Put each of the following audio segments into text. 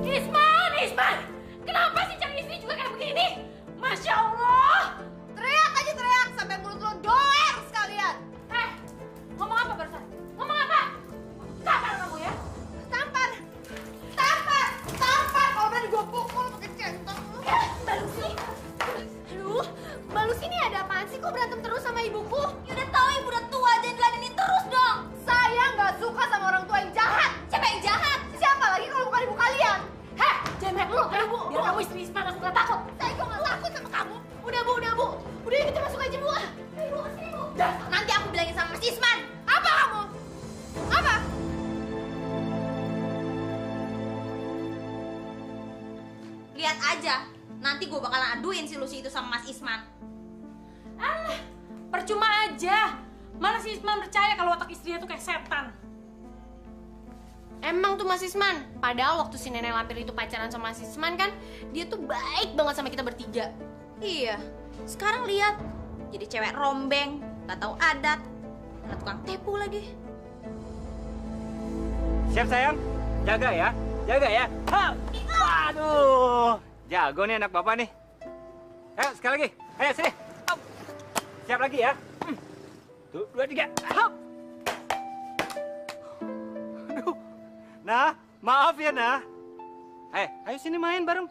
Isman, Isman! Kenapa sih cari istri juga kayak begini? Masya Allah! Teriak aja teriak sampai mulut lo doer sekalian. Ngomong apa barusan? Ngomong apa? Tampar kamu ya? Tampar! Tampar! Tampar! Kalau berani gue pukul pakai centong. Mbak Lucy! Aduh, Mbak Lucy ini ada apaan sih? Kok berantem terus sama ibuku? Ya udah tahu ibu udah tua, jangan diladenin terus dong! Saya nggak suka sama orang tua yang jahat. Siapa yang jahat? Siapa lagi kalau bukan ibu kalian? Heh, jangan banyak lu, ya Bu. Biar kamu istri Isman langsung gak takut. Saya kok nggak takut sama kamu. Udah bu, udah bu. Udah kita masuk aja bu. Ayo bu, kesini bu. Nanti aku bilangin sama Mas Isman. Apa kamu? Apa? Lihat aja, nanti gue bakalan aduin si Lucy itu sama Mas Isman. Alah, percuma aja. Mana si Isman percaya kalau otak istrinya tuh kayak setan? Emang tuh Mas Isman, padahal waktu si nenek lampir itu pacaran sama Mas Isman kan, dia tuh baik banget sama kita bertiga. Iya, sekarang lihat, jadi cewek rombeng, gak tahu adat, mana tukang tepu lagi. Siap sayang, jaga ya, jaga ya. Ha! Waduh, jago nih anak bapak nih. Ayo sekali lagi, ayo sini. Hop. Siap lagi ya. Tuh, 2, 3. Hop. Aduh, nah, maaf ya nah. Ayo sini main bareng.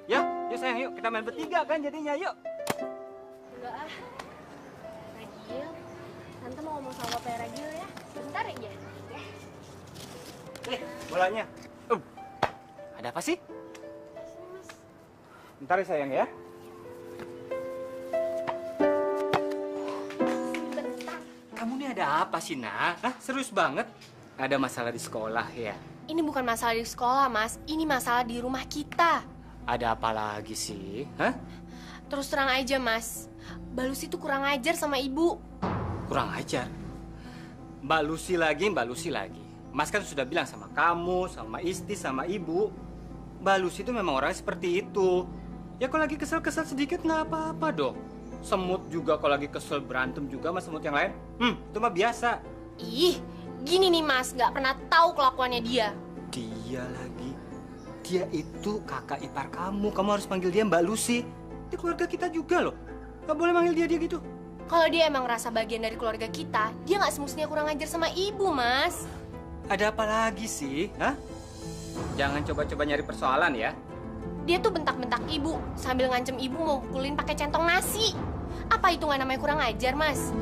Ya, yuk sayang, yuk kita main bertiga kan jadinya, yuk. Enggak ah. Ragil, Tante mau ngomong sama Bapak Ragil ya. Bentar aja. Bolanya. Ada apa sih? Bentar ya sayang ya. Kamu nih ada apa sih, Nah? Hah? Serius banget? Ada masalah di sekolah ya? Ini bukan masalah di sekolah, Mas. Ini masalah di rumah kita. Ada apa lagi sih? Hah? Terus terang aja, Mas. Mbak Lucy tuh kurang ajar sama ibu. Kurang ajar. Mbak Lucy lagi. Mas kan sudah bilang sama kamu, sama istri, sama ibu. Mbak Lucy itu memang orangnya seperti itu. Ya kalau lagi kesel-kesel sedikit nggak apa-apa dong. Semut juga kalau lagi kesel berantem juga sama semut yang lain. Itu mah biasa. Ih, gini nih Mas, nggak pernah tahu kelakuannya dia. Dia lagi. Dia itu kakak ipar kamu. Kamu harus panggil dia Mbak Lucy. Dia keluarga kita juga loh. Gak boleh manggil dia gitu. Kalau dia emang ngerasa bagian dari keluarga kita, dia nggak semestinya kurang ajar sama ibu, Mas. Ada apa lagi sih? Hah? Jangan coba-coba nyari persoalan ya. Dia tuh bentak-bentak ibu, sambil ngancem ibu mau pukulin pakai centong nasi. Apa itu nggak namanya kurang ajar, Mas?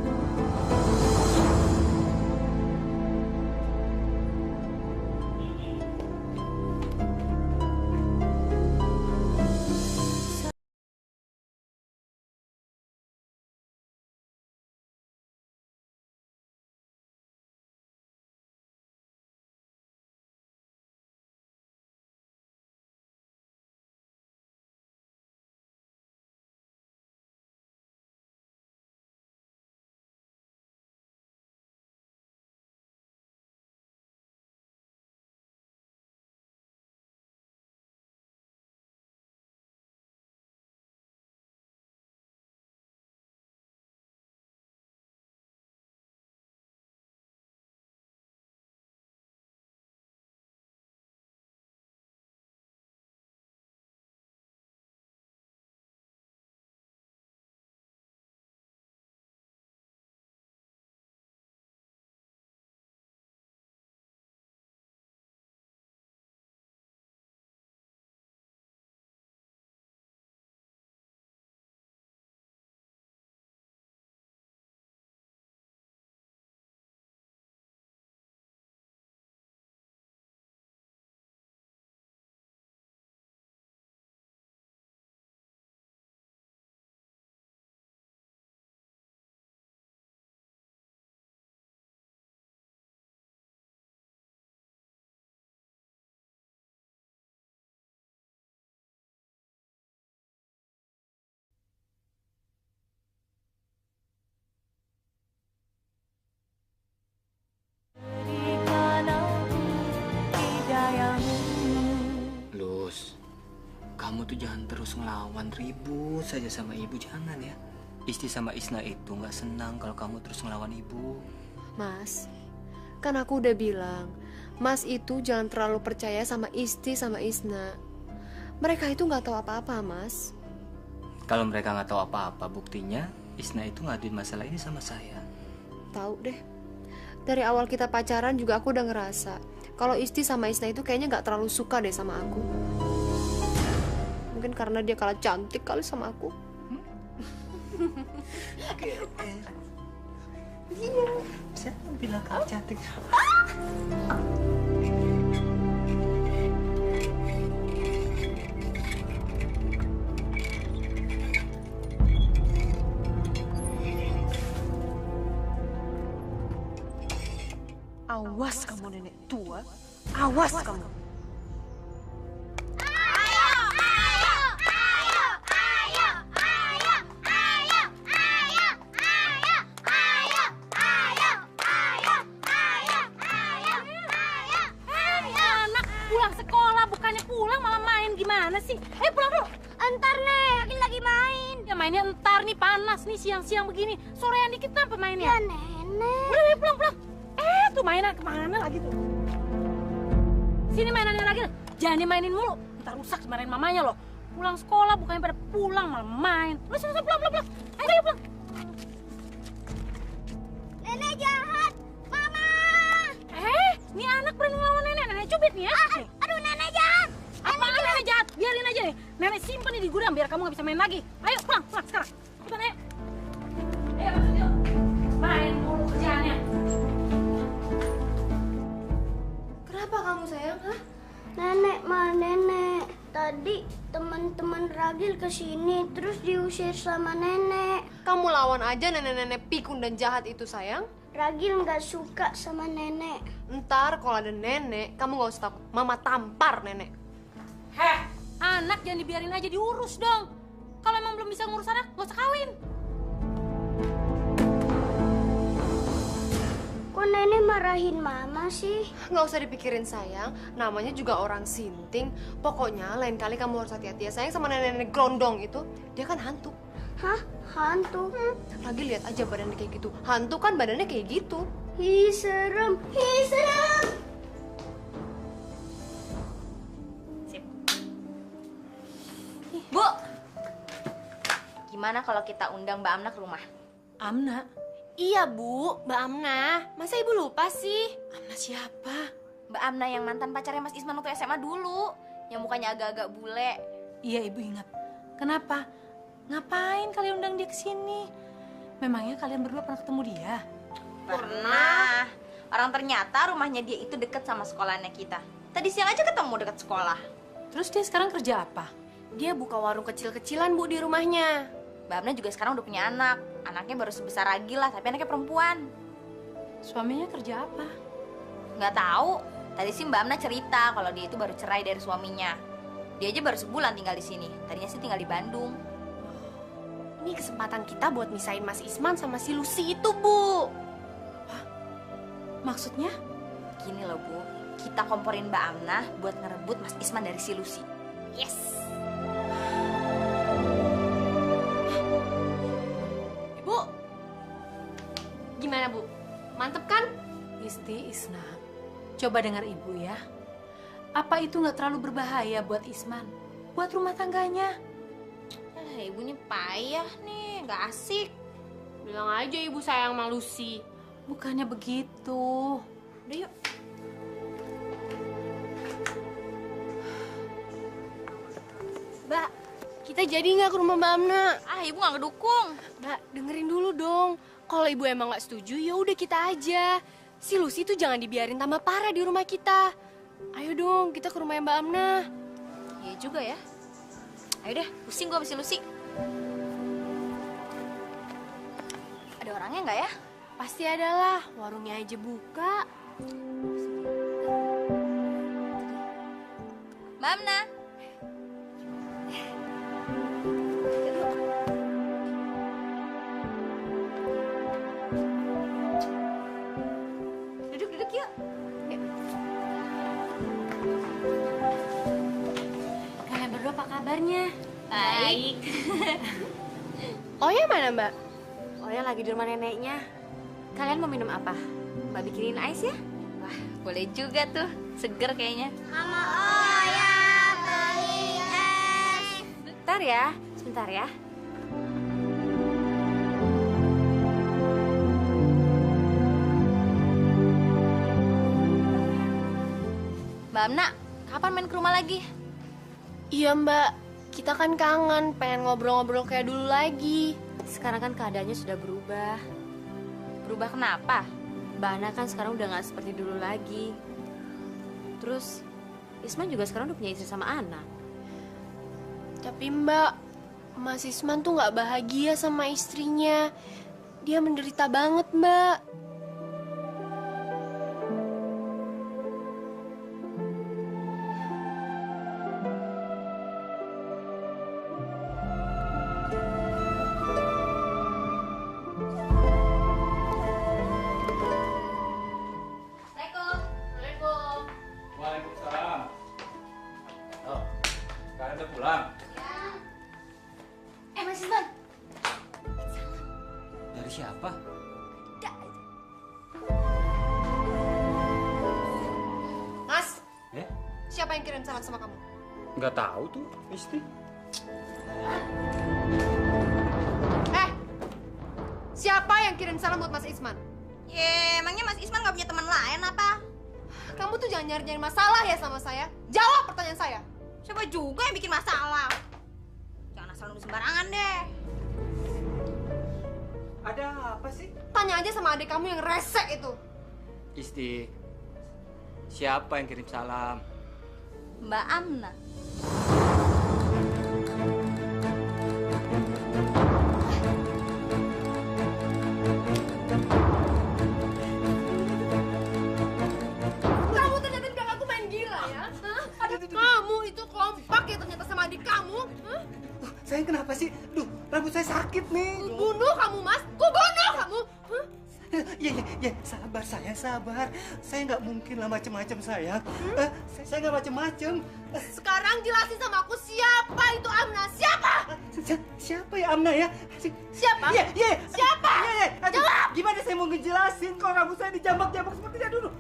Kamu tuh jangan terus ngelawan, ribut saja sama ibu, jangan ya. Istri sama Isna itu nggak senang kalau kamu terus ngelawan ibu. Mas, Kan aku udah bilang, Mas itu jangan terlalu percaya sama Isti sama Isna. Mereka itu nggak tahu apa-apa, Mas. Kalau mereka nggak tahu apa-apa, buktinya Isna itu ngaduin masalah ini sama saya. Tahu deh. Dari awal kita pacaran juga aku udah ngerasa kalau Isti sama Isna itu kayaknya nggak terlalu suka deh sama aku. Mungkin karena dia kalah cantik kali sama aku. Iya, siapa bilang kamu cantik? Awas kamu nenek tua, awas kamu. Anak pulang sekolah bukannya pulang malah main gimana sih? Ayo pulang dulu. Entar nek, lagi main. Ya mainnya entar nih panas nih siang-siang begini. Sorean dikit kenapa mainnya? Ya nenek. Udah pulang. Tuh mainan kemana lagi tuh? Sini mainannya lagi. Jangan dimainin mulu. Ntar rusak dimarahin mamanya loh. Pulang sekolah bukannya pada pulang malah main. Lu sana pulang. Ayo pulang. Nenek jahat. Mama. Nih anak berani ngelawan nenek. Nenek cubit nih ya. Aduh nenek jahat. Apaan nenek jahat? Biarin aja nih. Nenek simpen nih di gudang biar kamu gak bisa main lagi. Ayo pulang sekarang. Cepetan ayo. Ayo masuk yuk. Main mulu kerjaannya. Kenapa kamu sayang? Hah? Nenek. Tadi teman-teman Ragil kesini terus diusir sama nenek. Kamu lawan aja nenek-nenek pikun dan jahat itu sayang. Ragil nggak suka sama nenek. Ntar kalau ada nenek, kamu gak usah takut. Mama tampar nenek. Anak jangan dibiarin aja diurus dong. Kalau emang belum bisa ngurus anak, gak usah kawin. Kok nenek marahin mama sih? Gak usah dipikirin sayang, namanya juga orang sinting. Pokoknya lain kali kamu harus hati-hati ya sayang sama nenek-nenek gelondong itu. Dia kan hantu. Hah? Hantu? Lagi lihat aja badannya kayak gitu. Hantu kan badannya kayak gitu. Hi serem. Bu, gimana kalau kita undang Mbak Amna ke rumah? Amna? Iya bu, Mbak Amna. Masa ibu lupa sih? Amna siapa? Mbak Amna yang mantan pacarnya Mas Isman waktu SMA dulu, yang mukanya agak-agak bule. Iya ibu ingat. Kenapa? Ngapain kalian undang dia ke sini? Memangnya kalian berdua pernah ketemu dia? Pernah. Orang ternyata rumahnya dia itu deket sama sekolahnya kita. Tadi siang aja ketemu deket sekolah. Terus dia sekarang kerja apa? Dia buka warung kecil-kecilan bu di rumahnya. Mbak Amna juga sekarang udah punya anak. Anaknya baru sebesar Ragil lah, tapi anaknya perempuan. Suaminya kerja apa? Nggak tahu. Tadi sih Mbak Amna cerita kalau dia itu baru cerai dari suaminya. Dia aja baru sebulan tinggal di sini. Tadinya sih tinggal di Bandung. Ini kesempatan kita buat misahin Mas Isman sama si Lucy itu bu. Maksudnya? Gini loh Bu, kita komporin Mbak Amna buat ngerebut Mas Isman dari si Lucy. Yes. Bu, gimana bu? Mantep kan? Isti Isna, coba dengar ibu ya. Apa itu nggak terlalu berbahaya buat Isman? Buat rumah tangganya? Ibunya payah nih, nggak asik. Bilang aja ibu sayang sama Lucy. Bukannya begitu. Udah yuk. Mbak, kita jadi nggak ke rumah Mbak Amna? Ibu nggak ngedukung. Mbak, dengerin dulu dong. Kalau ibu emang nggak setuju, ya udah kita aja. Si Lucy tuh jangan dibiarin tambah parah di rumah kita. Ayo dong, kita ke rumah Mbak Amna. Iya juga ya. Ayo deh, pusing gua sama si Lucy. Ada orangnya nggak ya? Pasti adalah, warungnya aja buka. Mbak Amna. Duduk yuk. Kalian berdua apa kabarnya? Baik. Oya mana Mbak? Oya lagi di rumah neneknya. Kalian mau minum apa? Mbak bikinin ice ya? Boleh juga tuh, seger kayaknya. Mama oh ya beli es. Bentar ya, sebentar ya. Mbak Amna, kapan main ke rumah lagi? Iya mbak, kita kan kangen, pengen ngobrol-ngobrol kayak dulu lagi. Sekarang kan keadaannya sudah berubah. Berubah kenapa? Mbak Ana kan sekarang udah nggak seperti dulu lagi. Terus Isman juga sekarang udah punya istri sama anak. Tapi mbak, Mas Isman tuh nggak bahagia sama istrinya. Dia menderita banget mbak. Waalaikumsalam. Oh, kalian udah pulang? Mas Isman. Dari siapa? Mas, Eh? siapa yang kirim salam sama kamu? Nggak tahu tuh, Isti. Siapa yang kirim salam buat Mas Isman? Emangnya Mas Isman gak punya teman lain apa? Kamu tuh jangan nyari-nyari masalah ya sama saya. Jawab pertanyaan saya. Siapa juga yang bikin masalah? Jangan asal nuduh sembarangan deh. Ada apa sih? Tanya aja sama adik kamu yang resek itu. Isti, siapa yang kirim salam? Mbak Amna. Kamu ternyata bilang aku main gila ya? Hah? Kamu itu kompak ya ternyata sama adik kamu? Hah? Saya kenapa sih? Duh, rambut saya sakit nih. Bunuh kamu, Mas. Ku bunuh kamu. Hah? Ya, sabar sayang, sabar. Saya nggak mungkin lah macem-macem sayang. Saya nggak macem-macem. Sekarang jelasin sama aku siapa itu Amna? Siapa? Siapa ya Amna ya? Siapa? Iya. Siapa? Iya. Aduh, gimana saya mau ngejelasin kalau rambut saya dijambak-jambak seperti itu? Aduh.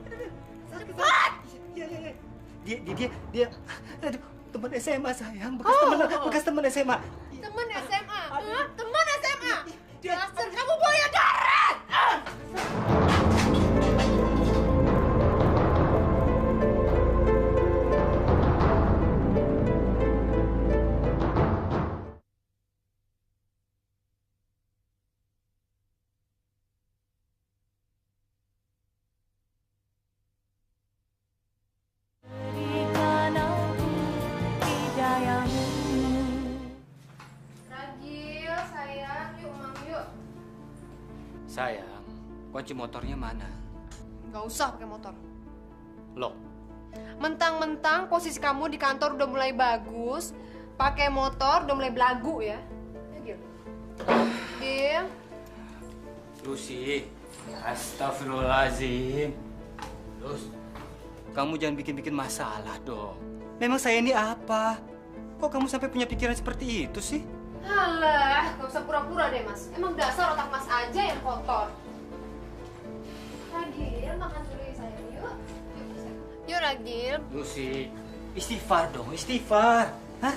Sakit. Iya. Dia. Aduh, teman SMA sayang, bekas teman SMA. Temen SMA? Hah? Temen SMA? Dasar kamu buaya darat! Ragil, sayang, yuk mam yuk. Sayang, kunci motornya mana? Gak usah pakai motor. Loh, Mentang-mentang posisi kamu di kantor udah mulai bagus, pakai motor udah mulai belagu ya. Ya, Gil. Gil. Lucy. Astagfirullahaladzim. Terus, kamu jangan bikin-bikin masalah dong. Memang saya ini apa? Kok kamu sampai punya pikiran seperti itu sih? Alah, gak usah pura-pura deh mas. Emang dasar otak mas aja yang kotor. Ragil, makan dulu ya sayang. Yuk. Yuk Ragil. Lucy, istighfar dong, istighfar. Hah?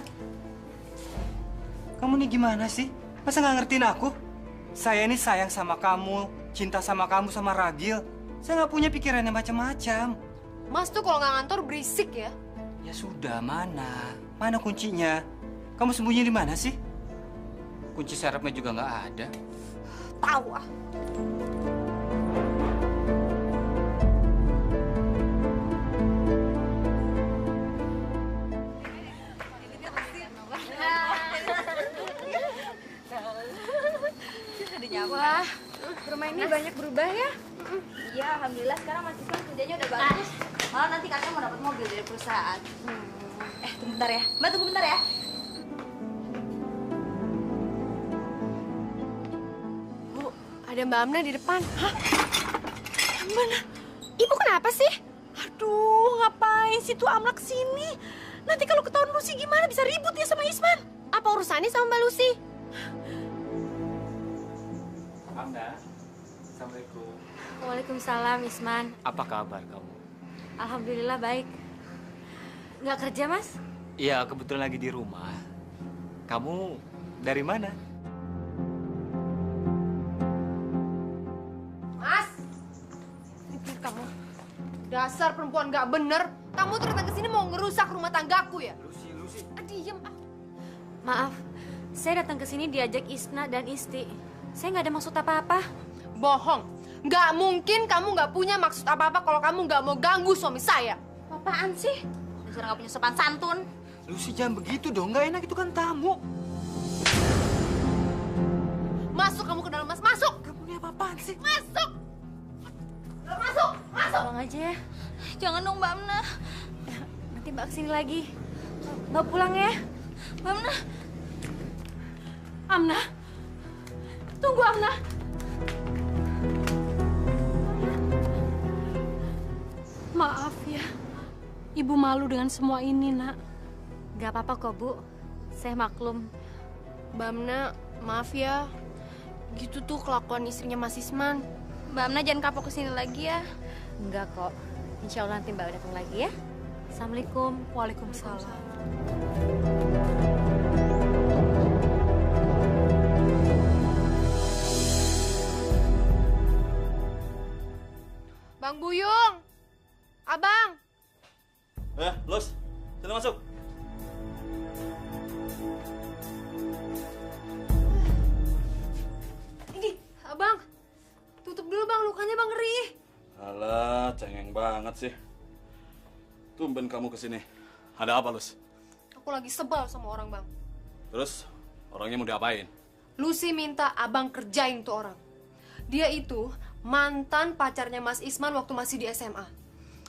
Kamu nih gimana sih? Masa nggak ngertiin aku? Saya ini sayang sama kamu, cinta sama kamu, sama Ragil. Saya nggak punya pikiran yang macam-macam. Mas tuh kalau nggak ngantor berisik ya. Ya sudah, mana? Mana kuncinya? Kamu sembunyi di mana sih? Kunci serepnya juga nggak ada. Tahu ah. Wah, rumah ini banyak berubah ya? Iya, alhamdulillah sekarang Mas Isman kerjanya udah bagus. Malah nanti kakak mau dapat mobil dari perusahaan. Tunggu bentar ya. Mbak tunggu bentar ya. Bu, ada Mbak Amna di depan. Hah? Mana? Ibu kenapa sih? Aduh, ngapain sih tuh Amna kesini? Nanti kalau ketahuan Lucy gimana? Bisa ribut ya sama Isman. Apa urusannya sama Mbak Lucy? Amna, Assalamualaikum. Waalaikumsalam Isman. Apa kabar kamu? Alhamdulillah baik. Nggak kerja, Mas? Iya, kebetulan lagi di rumah. Kamu dari mana? Mas! Kamu dasar perempuan nggak bener. Kamu tuh datang ke sini mau ngerusak rumah tanggaku ya? Lucy. Diem ah. Maaf, saya datang ke sini diajak Isna dan Isti. Saya nggak ada maksud apa-apa. Bohong. Nggak mungkin kamu nggak punya maksud apa-apa kalau kamu nggak mau ganggu suami saya. Apaan sih? Dasar nggak punya sopan santun. Lucy, jangan begitu dong. Nggak enak, itu kan tamu. Masuk kamu ke dalam, Mas. Masuk! Kamu ini apa-apaan sih? Masuk! Masuk! Masuk! Pulang aja ya. Jangan dong Mbak Amna. Nanti Mbak kesini lagi. Mbak pulang ya. Mbak Amna. Amna, tunggu Amna. Maaf ya, Ibu malu dengan semua ini, Nak. Nggak apa-apa kok, Bu. Saya maklum. Mbak Amna, maaf ya. Gitu tuh kelakuan istrinya Mas Isman. Mbak Amna jangan kapok kesini lagi ya. Enggak kok. Insya Allah nanti Mbak datang lagi ya. Assalamualaikum. Waalaikumsalam. Bang Buyung! Abang! Los, sini masuk. Ini, abang. Tutup dulu bang, lukanya bang ngeri. Alah, cengeng banget sih. Tumben kamu kesini. Ada apa, Los? Aku lagi sebal sama orang bang. Terus, orangnya mau diapain? Lucy minta abang kerjain tuh orang. Dia itu mantan pacarnya Mas Isman waktu masih di SMA.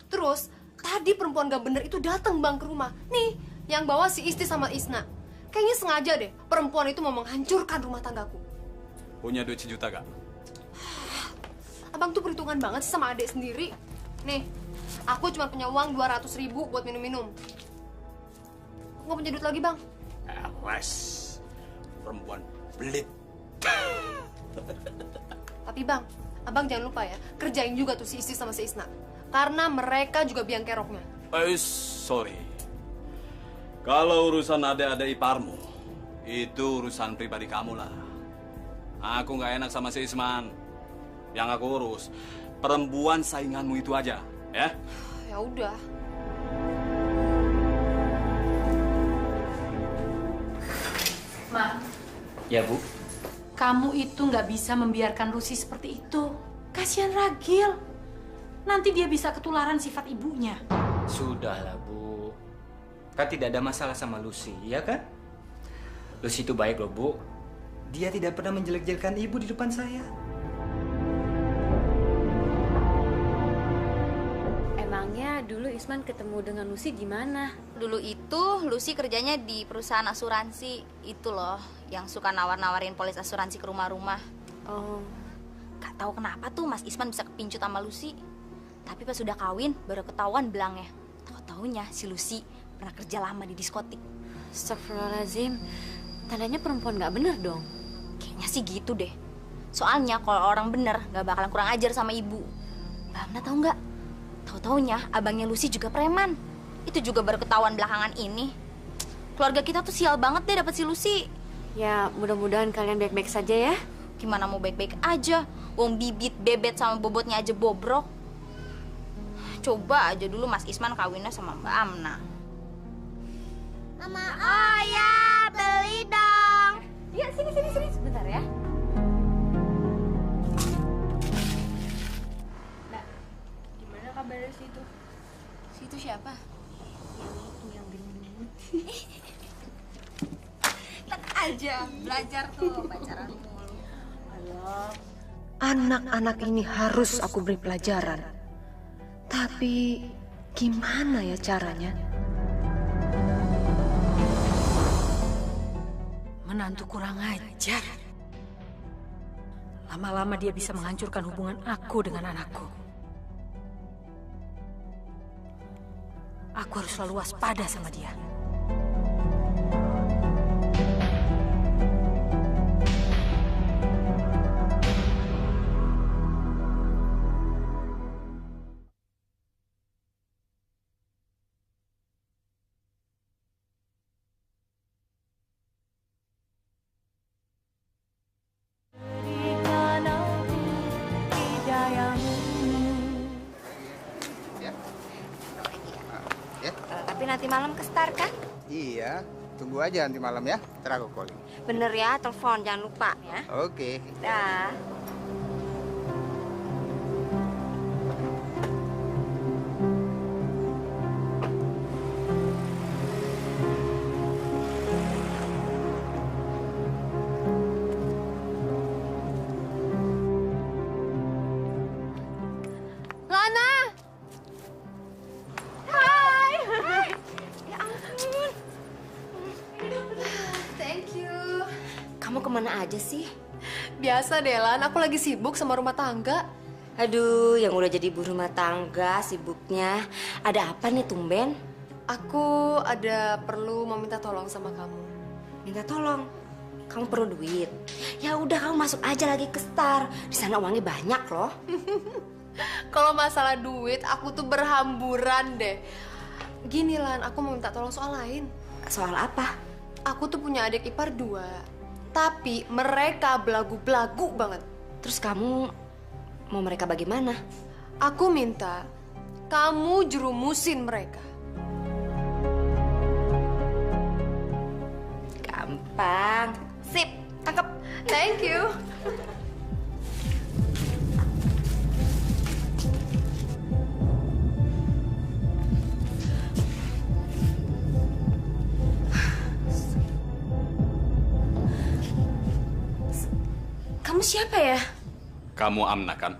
Terus, tadi perempuan gak bener itu datang bang ke rumah. Nih, yang bawa si Isti sama Isna. Kayaknya sengaja deh, perempuan itu mau menghancurkan rumah tanggaku. Punya duit sejuta gak? Abang tuh perhitungan banget sih sama adik sendiri. Nih, aku cuma punya uang 200.000 buat minum-minum. Aku gak punya duit lagi bang. Awas, perempuan belit. Tapi bang, abang jangan lupa ya, kerjain juga tuh si Isti sama si Isna. Karena mereka juga biang keroknya. Sorry. Kalau urusan adik-adik iparmu, itu urusan pribadi kamu lah. Aku nggak enak sama si Isman. Yang aku urus, perempuan sainganmu itu aja, ya? Ya udah. Ma, Ya, Bu. kamu itu nggak bisa membiarkan Lucy seperti itu. Kasihan Ragil. Nanti dia bisa ketularan sifat ibunya. Sudahlah, Bu. Kan tidak ada masalah sama Lucy, ya kan? Lucy itu baik loh, Bu. Dia tidak pernah menjelek-jelekan ibu di depan saya. Emangnya dulu Isman ketemu dengan Lucy gimana? Dulu itu Lucy kerjanya di perusahaan asuransi. Itu loh, yang suka nawar-nawarin polis asuransi ke rumah-rumah. Oh, Gak tahu kenapa tuh Mas Isman bisa kepincut sama Lucy. Tapi pas sudah kawin, baru ketahuan belangnya. Tahu-taunya si Lucy pernah kerja lama di diskotik. astagfirullahaladzim. Tandanya perempuan nggak bener dong. Kayaknya sih gitu deh. Soalnya kalau orang bener gak bakalan kurang ajar sama ibu. Mbak Amna tahu nggak? Tahu-taunya abangnya Lucy juga preman. Itu juga baru ketahuan belakangan ini. Keluarga kita tuh sial banget deh dapet si Lucy. Ya, mudah-mudahan kalian baik-baik saja ya. Gimana mau baik-baik aja? Wong bibit, bebet sama bobotnya aja bobrok. Coba aja dulu Mas Isman kawinnya sama Mbak Amna. Mama, oh ya, beli dong. Iya, sini. Sebentar ya. Gimana kabarnya sih itu? Situ siapa? Lihat aja, belajar tuh pacaran mulu. Anak-anak ini harus aku beri pelajaran. Tapi gimana ya caranya? Menantu kurang ajar. Lama-lama dia bisa menghancurkan hubungan aku dengan anakku. Aku harus selalu waspada sama dia. nyiapin nanti malam ke Star kan? Iya, tunggu aja nanti malam ya. Ntar aku calling. Bener ya, telepon jangan lupa ya. Oke. Dah. Lana! Hai! Ya ampun. Thank you. Kamu kemana aja sih? Biasa deh, Lan. Aku lagi sibuk sama rumah tangga. Aduh, yang udah jadi ibu rumah tangga sibuknya. Ada apa nih tumben? Aku ada perlu mau minta tolong sama kamu. Minta tolong. Kamu perlu duit. Ya udah kamu masuk aja lagi ke Star. Di sana uangnya banyak loh. Kalau masalah duit, aku tuh berhamburan deh. Gini, Lan, aku mau minta tolong soal lain. Soal apa? Aku tuh punya adik ipar 2. Tapi mereka belagu-belagu banget. Terus kamu mau mereka bagaimana? Aku minta kamu jerumusin mereka. Gampang. Sip, tangkep. Thank you. Kamu siapa ya? Kamu Amna kan?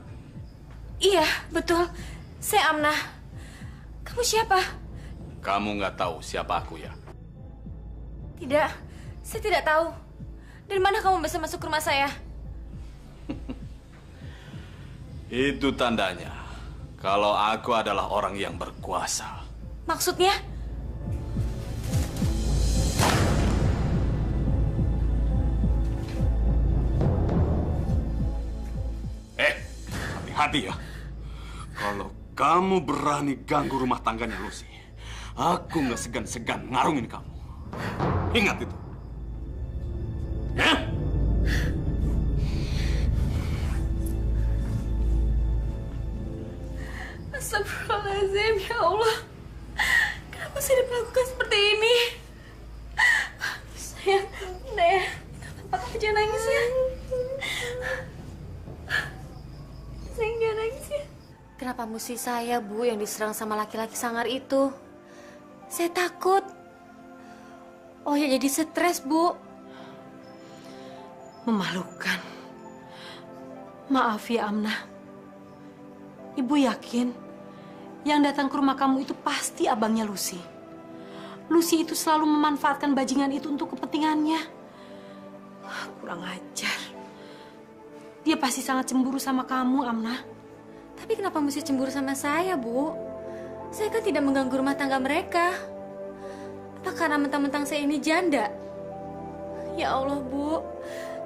Iya, betul. Saya Amna. Kamu siapa? Kamu nggak tahu siapa aku ya? Tidak, saya tidak tahu. Dari mana kamu bisa masuk ke rumah saya? Itu tandanya kalau aku adalah orang yang berkuasa. Maksudnya? Hati-hati ya. Kalau kamu berani ganggu rumah tangganya Lucy, aku nggak segan-segan ngarungin kamu. Ingat itu. Ya? Astagfirullahaladzim, ya Allah. Kenapa saya diperlakukan seperti ini? Sayang, Dea, kamu jangan nangis ya. Sayang, jangan nangis ya. Kenapa mesti saya, Bu, yang diserang sama laki-laki sangar itu? Saya takut. Oh ya, jadi stres, Bu. Memalukan. Maaf ya, Amna. Ibu yakin yang datang ke rumah kamu itu pasti abangnya Lucy. Lucy itu selalu memanfaatkan bajingan itu untuk kepentingannya. Kurang ajar. Dia pasti sangat cemburu sama kamu, Amna. Tapi kenapa mesti cemburu sama saya, Bu? Saya kan tidak mengganggu rumah tangga mereka. Apa karena mentang-mentang saya ini janda? Ya Allah, Bu.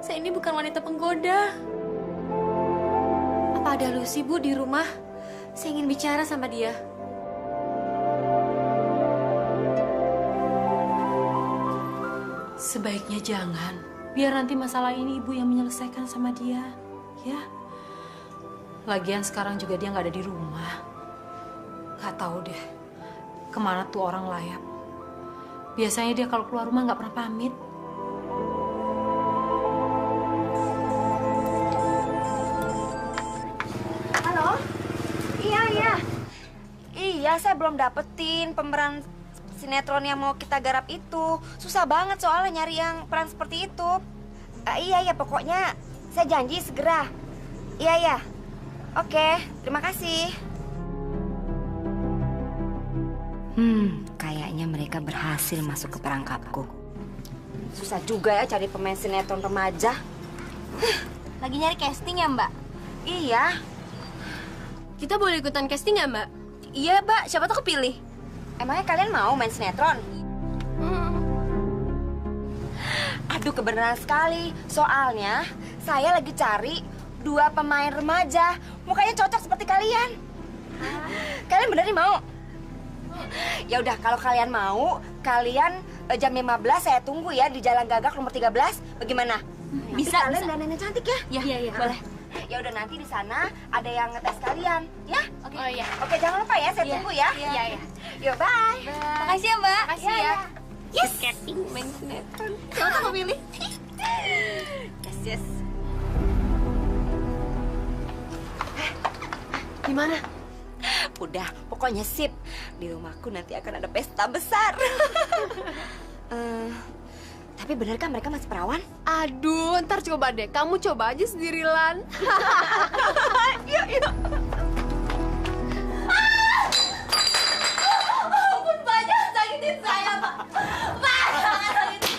Saya ini bukan wanita penggoda. Apa ada Lucy, Bu, di rumah? Saya ingin bicara sama dia. Sebaiknya jangan. Biar nanti masalah ini ibu yang menyelesaikan sama dia. Ya. Lagian sekarang juga dia nggak ada di rumah. Nggak tahu deh. Kemana tuh orang layap. Biasanya dia kalau keluar rumah nggak pernah pamit. Halo? Iya, saya belum dapetin pemeran sinetron yang mau kita garap itu. Susah banget soalnya nyari yang peran seperti itu. Iya, pokoknya saya janji segera. Iya. Oke, terima kasih. Kayaknya mereka berhasil masuk ke perangkapku. Susah juga ya cari pemain sinetron remaja. Lagi nyari casting ya, Mbak? Iya. Kita boleh ikutan casting nggak, Mbak? Iya, Mbak. Siapa tuh kepilih? Emangnya kalian mau main sinetron? Aduh, kebenaran sekali. Soalnya saya lagi cari 2 pemain remaja. Mukanya cocok seperti kalian. Kalian beneran mau? Ya udah, kalau kalian mau, kalian jam 15 saya tunggu ya di Jalan Gagak nomor 13. Bagaimana? Bisa. Kalian dandannya cantik ya? Iya. Boleh. Ya udah nanti di sana ada yang ngetes kalian, ya? Oke. Oh iya. Oke, jangan lupa ya, saya tunggu ya. Iya, iya. Yuk, bye. Makasih ya, Mbak. Makasih ya. Yes. Main sinetron. Kamu tuh pilih. Yes. Gimana? Udah, pokoknya sip. Di rumahku nanti akan ada pesta besar. Tapi benar kan mereka masih perawan? Aduh, ntar coba deh. Kamu coba aja sendiri, Lan. Yuk. Ampun, Pak, jangan sakitin saya, Pak. Pak, jangan sakitin.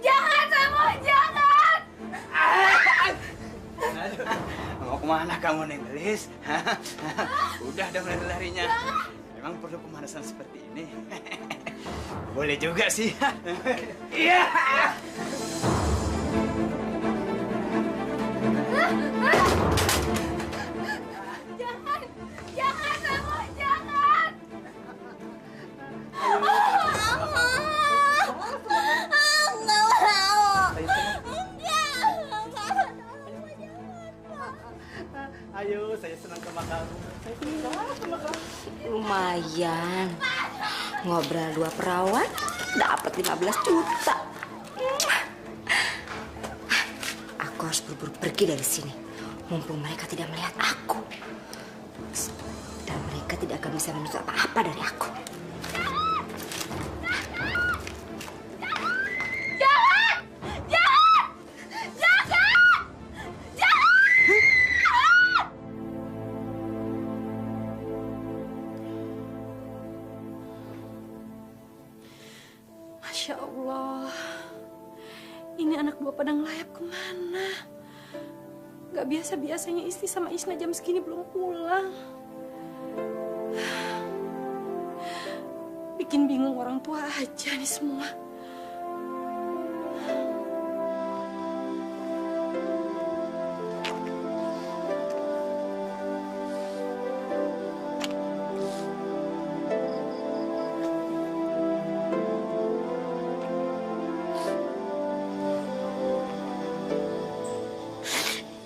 Jangan, saya mau jangan. Mau kemana kamu, Neng Belis? Udah lari-larinya. Memang perlu pemanasan seperti ini. Boleh juga sih. Iya. Jangan, saya mau jangan. Ayo, saya senang sama kamu. Lumayan. Ngobrol 2 perawan, dapat 15 juta. Aku harus buru-buru pergi dari sini. Mumpung mereka tidak melihat aku. Dan mereka tidak akan bisa menuntut apa-apa dari aku. Masya Allah, ini anak buah pada ngelayap kemana? Gak biasa-biasanya Isti sama Isna jam segini belum pulang. Bikin bingung orang tua aja nih semua.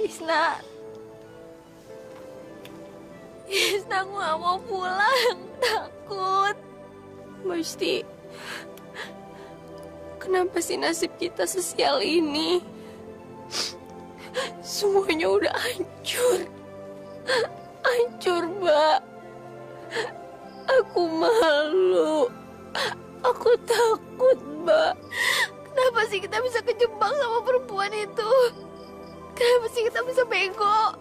Isna, aku gak mau pulang, takut. Mbak Isti, kenapa sih nasib kita sesial ini? Semuanya udah hancur. Hancur, Mbak. Aku malu. Aku takut, Mbak. Kenapa sih kita bisa kejebak sama perempuan itu? Kenapa sih kita bisa bego?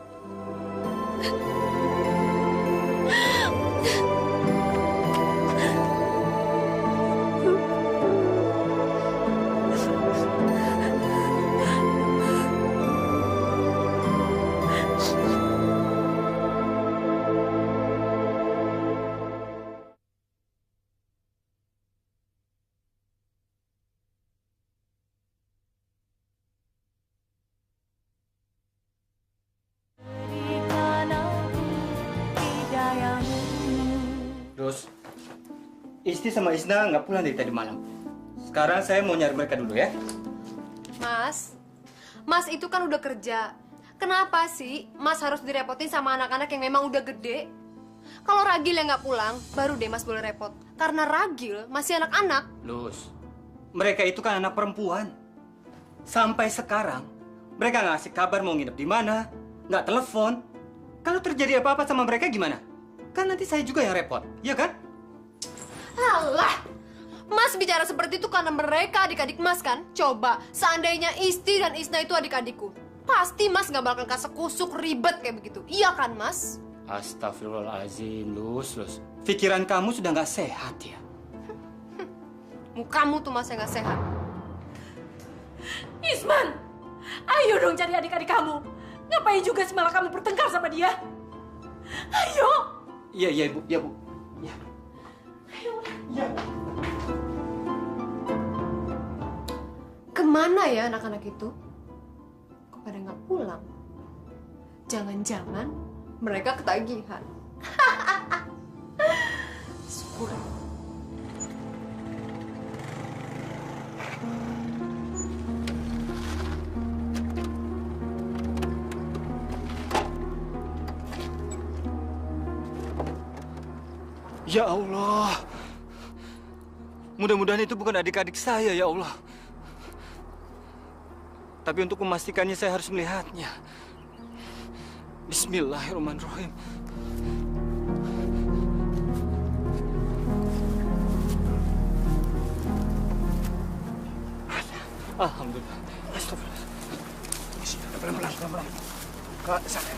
Terus, Isti sama Isna nggak pulang dari tadi malam. Sekarang saya mau nyari mereka dulu ya. Mas itu kan udah kerja. Kenapa sih Mas harus direpotin sama anak-anak yang memang udah gede? Kalau Ragil yang nggak pulang, baru deh Mas boleh repot. Karena Ragil masih anak-anak. Lus, mereka itu kan anak perempuan. Sampai sekarang, mereka nggak ngasih kabar mau nginep di mana, nggak telepon. Kalau terjadi apa-apa sama mereka gimana? Kan nanti saya juga yang repot, ya kan? Alah, Mas bicara seperti itu karena mereka adik-adik Mas kan? Coba, seandainya Isti dan Isna itu adik-adikku, pasti Mas nggak bakal kasih kusuk ribet kayak begitu. Iya kan, Mas? Astagfirullahaladzim, Lus. Pikiran kamu sudah nggak sehat ya? Mukamu tuh Mas yang nggak sehat. Isman, ayo dong cari adik-adik kamu. Ngapain juga sih malah kamu bertengkar sama dia? Ayo. Iya, Bu. Iya, Bu. Iya. Ayo. Iya. Kemana ya anak-anak itu? Kok pada nggak pulang? Jangan-jangan mereka ketagihan. Syukur. Ya Allah. Mudah-mudahan itu bukan adik-adik saya, ya Allah. Tapi untuk memastikannya saya harus melihatnya. Bismillahirrahmanirrahim. Alhamdulillah. Astagfirullah. Pelan-pelan. Ke sana.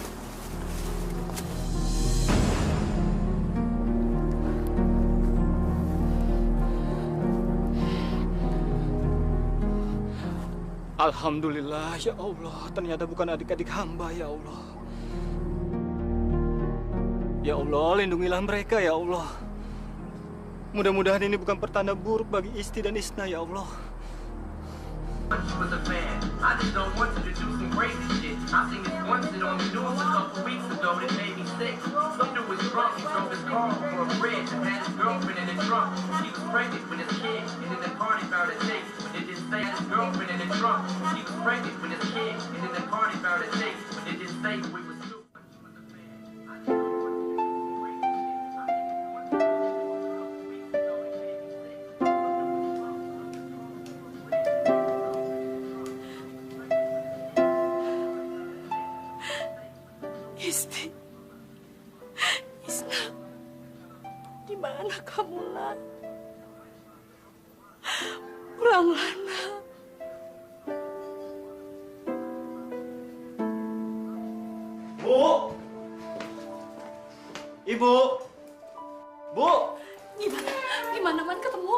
Alhamdulillah, ya Allah. Ternyata bukan adik-adik hamba, ya Allah. Ya Allah, lindungilah mereka, ya Allah. Mudah-mudahan ini bukan pertanda buruk bagi Isti dan Isna, ya Allah. Was a fan. I just don't want to do some crazy shit. I seen this once it on the news a couple weeks ago that made me sick. Some dude was drunk, he drove his car for a bridge and had his girlfriend in the trunk. She was pregnant with his kid, and then the party found a date. But they didn't say his girlfriend in the trunk. She was pregnant with his kid, and then the party found a date. But they didn't say we was two. Isti, Isna, di mana kamu, Nak? Pulanglah, Nak. Bu! Ibu! Bu! Gimana, Man, ketemu?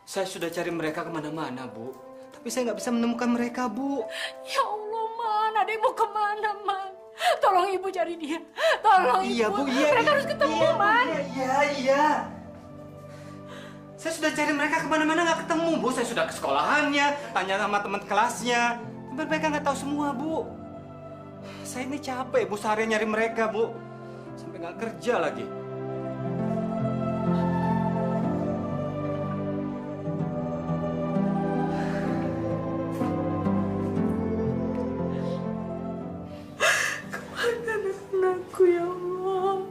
Saya sudah cari mereka kemana-mana, Bu. Tapi saya nggak bisa menemukan mereka, Bu. Ya Allah, Man, ada yang mau kemana, Man? Tolong Ibu cari dia. Tolong Iya, Ibu. Bu, iya. Mereka harus ketemu, Iya, Bu, Man. Iya. Saya sudah cari mereka kemana-mana nggak ketemu, Bu. Saya sudah ke sekolahannya, tanya sama teman kelasnya. Tapi mereka nggak tahu semua, Bu. Saya ini capek, Bu, seharian nyari mereka, Bu. Sampai nggak kerja lagi. Anakku, ya Allah.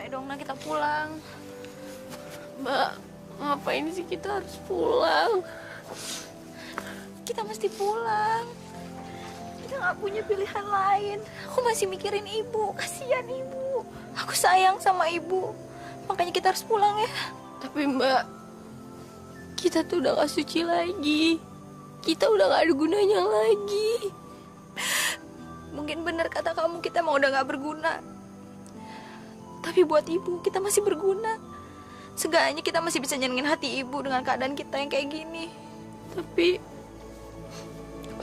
Ayo dong, Nak, kita pulang. Mbak, ngapain sih kita harus pulang? Kita mesti pulang. Kita nggak punya pilihan lain. Aku masih mikirin ibu, kasihan ibu. Aku sayang sama ibu. Makanya kita harus pulang ya. Tapi Mbak, kita tuh udah gak suci lagi. Kita udah gak ada gunanya lagi. Mungkin benar kata kamu, kita emang udah gak berguna. Tapi buat ibu, kita masih berguna. Seenggaknya kita masih bisa nyenengin hati ibu dengan keadaan kita yang kayak gini. Tapi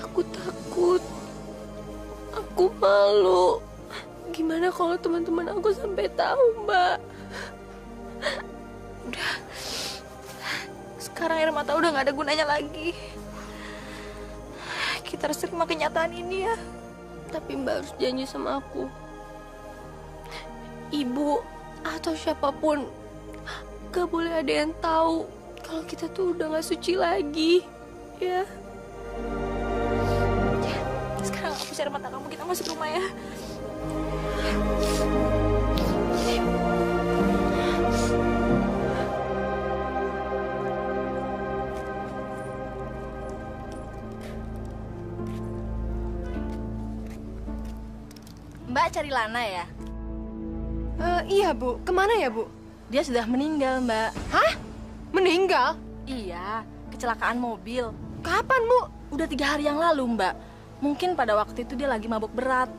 aku takut. Aku malu. Gimana kalau teman-teman aku sampai tahu, Mbak? Udah. Sekarang air mata udah gak ada gunanya lagi. Kita harus terima kenyataan ini ya. Tapi Mbak harus janji sama aku. Ibu atau siapapun gak boleh ada yang tahu kalau kita tuh udah gak suci lagi. Ya. Sekarang aku cari mata kamu, kita masuk rumah ya. Mbak cari Lana ya? Iya, Bu. Kemana ya, Bu? Dia sudah meninggal, Mbak. Hah? Meninggal? Iya, kecelakaan mobil. Kapan, Bu? Udah 3 hari yang lalu, Mbak. Mungkin pada waktu itu dia lagi mabuk berat.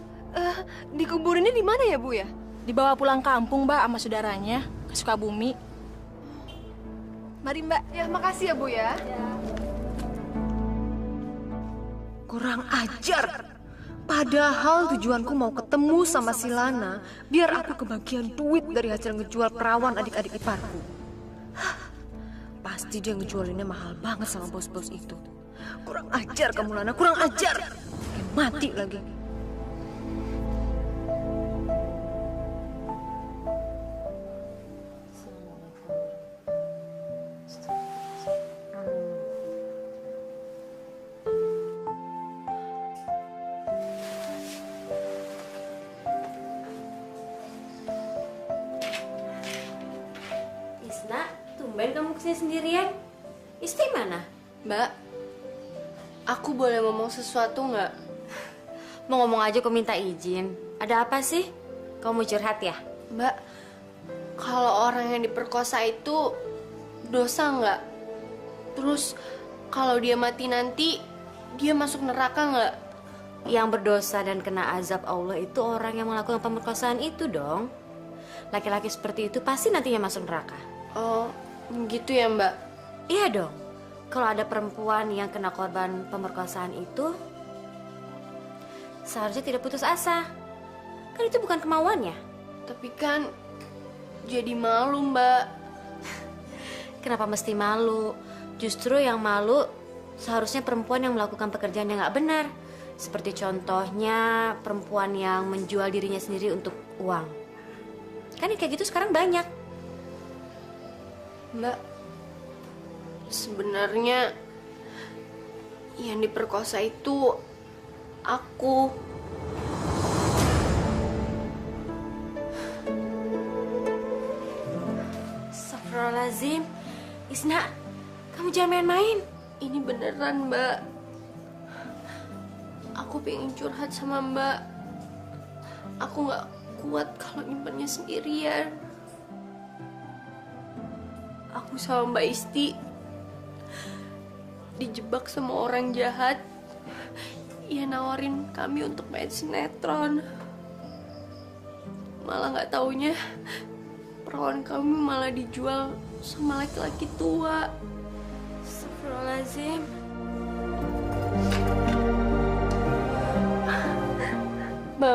Dikuburinnya di mana ya, Bu ya? Dibawa pulang kampung, Mbak, sama saudaranya ke Sukabumi. Mari Mbak. Ya, makasih ya Bu ya. Kurang ajar. Padahal tujuanku mau ketemu sama si Lana biar aku kebagian duit dari hasil ngejual perawan adik-adik iparku. Pasti dia ngejualinnya mahal banget sama bos-bos itu. Kurang ajar kamu Lana, kurang ajar. Kayak mati lagi. Isna, tumben kamu kesini sendirian. Isti mana? Mbak, aku boleh ngomong sesuatu nggak? Mau ngomong aja kok minta izin. Ada apa sih? Kamu mau curhat ya? Mbak, kalau orang yang diperkosa itu dosa nggak? Terus kalau dia mati nanti, dia masuk neraka nggak? Yang berdosa dan kena azab Allah itu orang yang melakukan pemerkosaan itu dong. Laki-laki seperti itu pasti nantinya masuk neraka. Oh, gitu ya Mbak? Iya dong. Kalau ada perempuan yang kena korban pemerkosaan itu, seharusnya tidak putus asa. Kan itu bukan kemauannya. Tapi kan jadi malu Mbak. Kenapa mesti malu? Justru yang malu seharusnya perempuan yang melakukan pekerjaan yang nggak benar. Seperti contohnya perempuan yang menjual dirinya sendiri untuk uang. Kan kayak gitu sekarang banyak. Mbak, sebenarnya yang diperkosa itu aku. Astagfirullahaladzim. Isna, kamu jangan main-main. Ini beneran Mbak. Aku pengen curhat sama Mbak. Aku nggak kuat kalau nyimpannya sendirian. Aku sama Mbak Isti dijebak sama orang jahat. Ia nawarin kami untuk main sinetron. Malah nggak taunya perawan kami malah dijual sama laki-laki tua. Astagfirullahaladzim. Mbak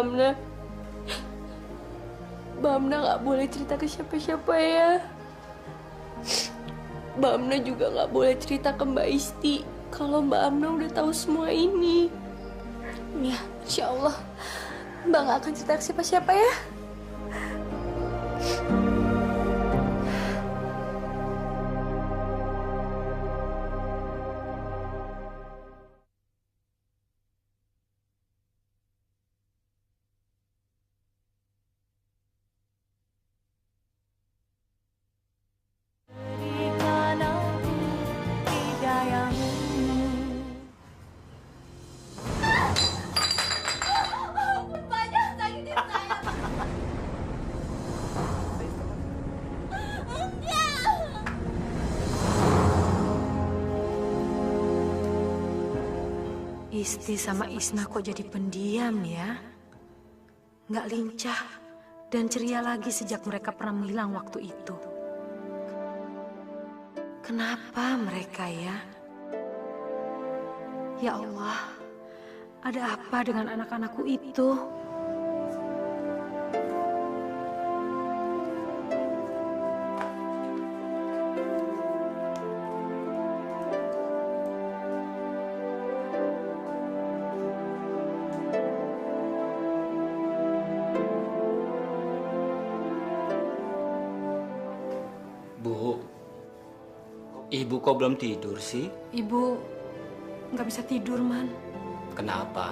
Amna nggak boleh cerita ke siapa-siapa ya. Mbak Amna juga nggak boleh cerita ke Mbak Isti kalau Mbak Amna udah tahu semua ini. Ya, insya Allah Mbak nggak akan cerita ke siapa-siapa ya. Isti sama Isna kok jadi pendiam ya? Nggak lincah dan ceria lagi sejak mereka pernah menghilang waktu itu. Kenapa mereka ya? Ya Allah, ada apa dengan anak-anakku itu? Bu, ibu kok belum tidur sih? Ibu nggak bisa tidur, Man. Kenapa?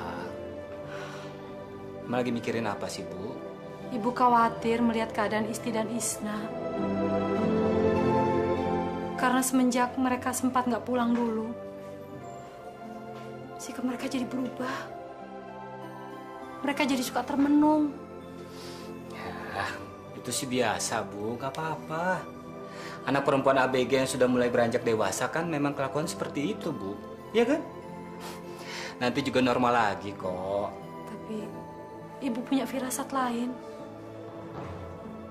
Lagi mikirin apa sih, Bu? Ibu khawatir melihat keadaan Isti dan Isna. Karena semenjak mereka sempat nggak pulang dulu, sikap mereka jadi berubah. Mereka jadi suka termenung. Ya, itu sih biasa, Bu. Gak apa-apa. Anak perempuan ABG yang sudah mulai beranjak dewasa kan memang kelakuan seperti itu, Bu. Iya kan? Nanti juga normal lagi kok. Tapi ibu punya firasat lain.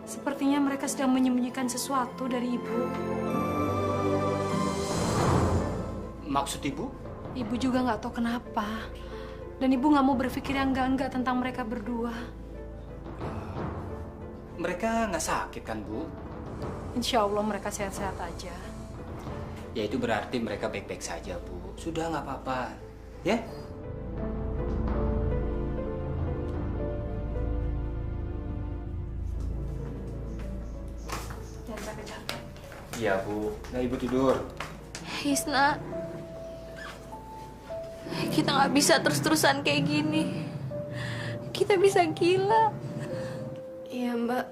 Sepertinya mereka sedang menyembunyikan sesuatu dari ibu. Maksud ibu? Ibu juga nggak tahu kenapa. Dan ibu nggak mau berpikir yang enggak tentang mereka berdua. Mereka nggak sakit kan, Bu? Insya Allah mereka sehat-sehat aja. Ya itu berarti mereka baik-baik saja, Bu. Sudah nggak apa-apa, ya? Jangan capek-capek. Iya, Bu. Nah, Ibu tidur. Isna, kita nggak bisa terus-terusan kayak gini. Kita bisa gila. Iya mbak,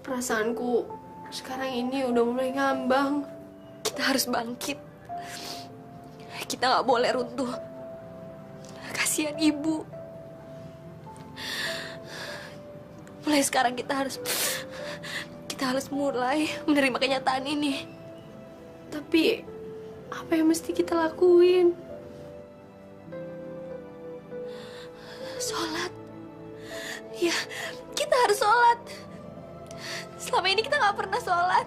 perasaanku sekarang ini udah mulai ngambang. Kita harus bangkit. Kita nggak boleh runtuh. Kasihan ibu. Mulai sekarang kita harus mulai menerima kenyataan ini. Tapi apa yang mesti kita lakuin? Sholat. Ya, kita harus sholat. Selama ini kita nggak pernah sholat.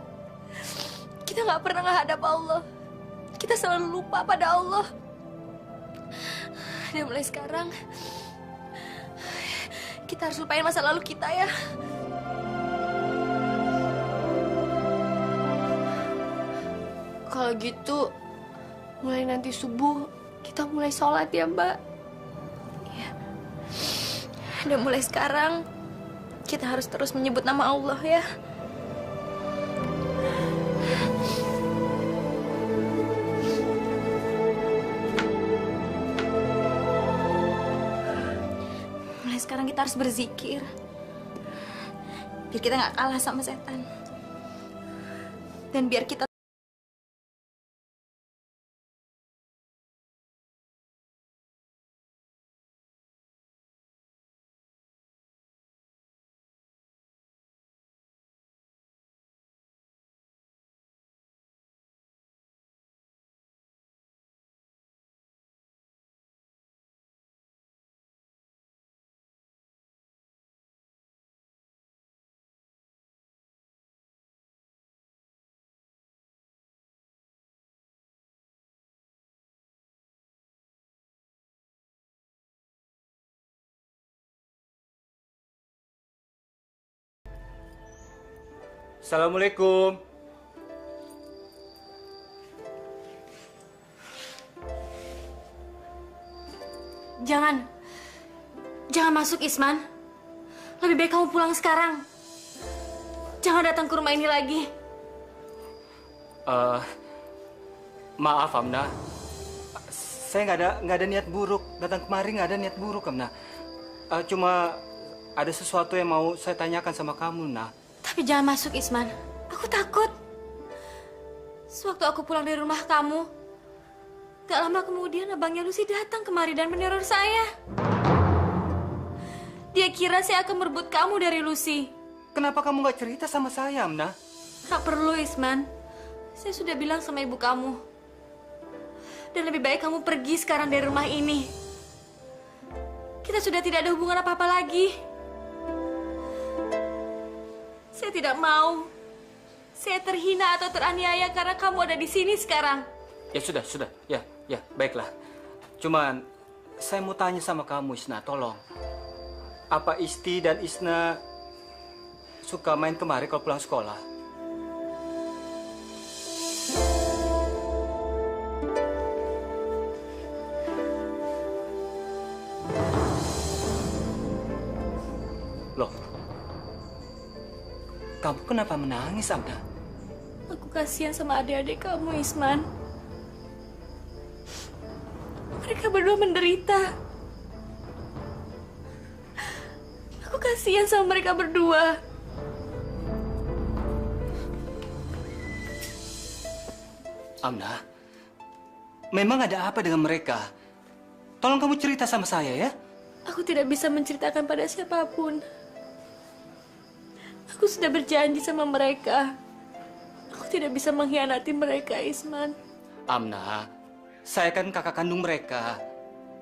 Kita nggak pernah menghadap Allah. Kita selalu lupa pada Allah. Dan mulai sekarang, kita harus lupain masa lalu kita ya. Kalau gitu, mulai nanti subuh kita mulai sholat ya mbak. Ya. Dan mulai sekarang, kita harus terus menyebut nama Allah ya. Mulai sekarang kita harus berzikir. Biar kita nggak kalah sama setan. Dan biar kita Assalamualaikum. Jangan masuk Isman. Lebih baik kamu pulang sekarang. Jangan datang ke rumah ini lagi. Maaf, Amna. Saya nggak ada niat buruk. Datang kemari nggak ada niat buruk, Amna. Cuma ada sesuatu yang mau saya tanyakan sama kamu, Nah. Tapi jangan masuk, Isman. Aku takut. Sewaktu aku pulang dari rumah kamu, gak lama kemudian abangnya Lucy datang kemari dan meneror saya. Dia kira saya akan merebut kamu dari Lucy. Kenapa kamu nggak cerita sama saya, Amna? Gak perlu, Isman. Saya sudah bilang sama ibu kamu. Dan lebih baik kamu pergi sekarang dari rumah ini. Kita sudah tidak ada hubungan apa-apa lagi. Saya tidak mau. Saya terhina atau teraniaya karena kamu ada di sini sekarang. Ya sudah. Ya, baiklah. Cuman saya mau tanya sama kamu, Isna, tolong. Apa Isti dan Isna suka main kemari kalau pulang sekolah? Loh, kamu kenapa menangis, Amna? Aku kasihan sama adik-adik kamu, Isman. Mereka berdua menderita. Aku kasihan sama mereka berdua. Amna, memang ada apa dengan mereka? Tolong kamu cerita sama saya ya. Aku tidak bisa menceritakan pada siapapun. Aku sudah berjanji sama mereka. Aku tidak bisa mengkhianati mereka, Isman. Amna, saya kan kakak kandung mereka.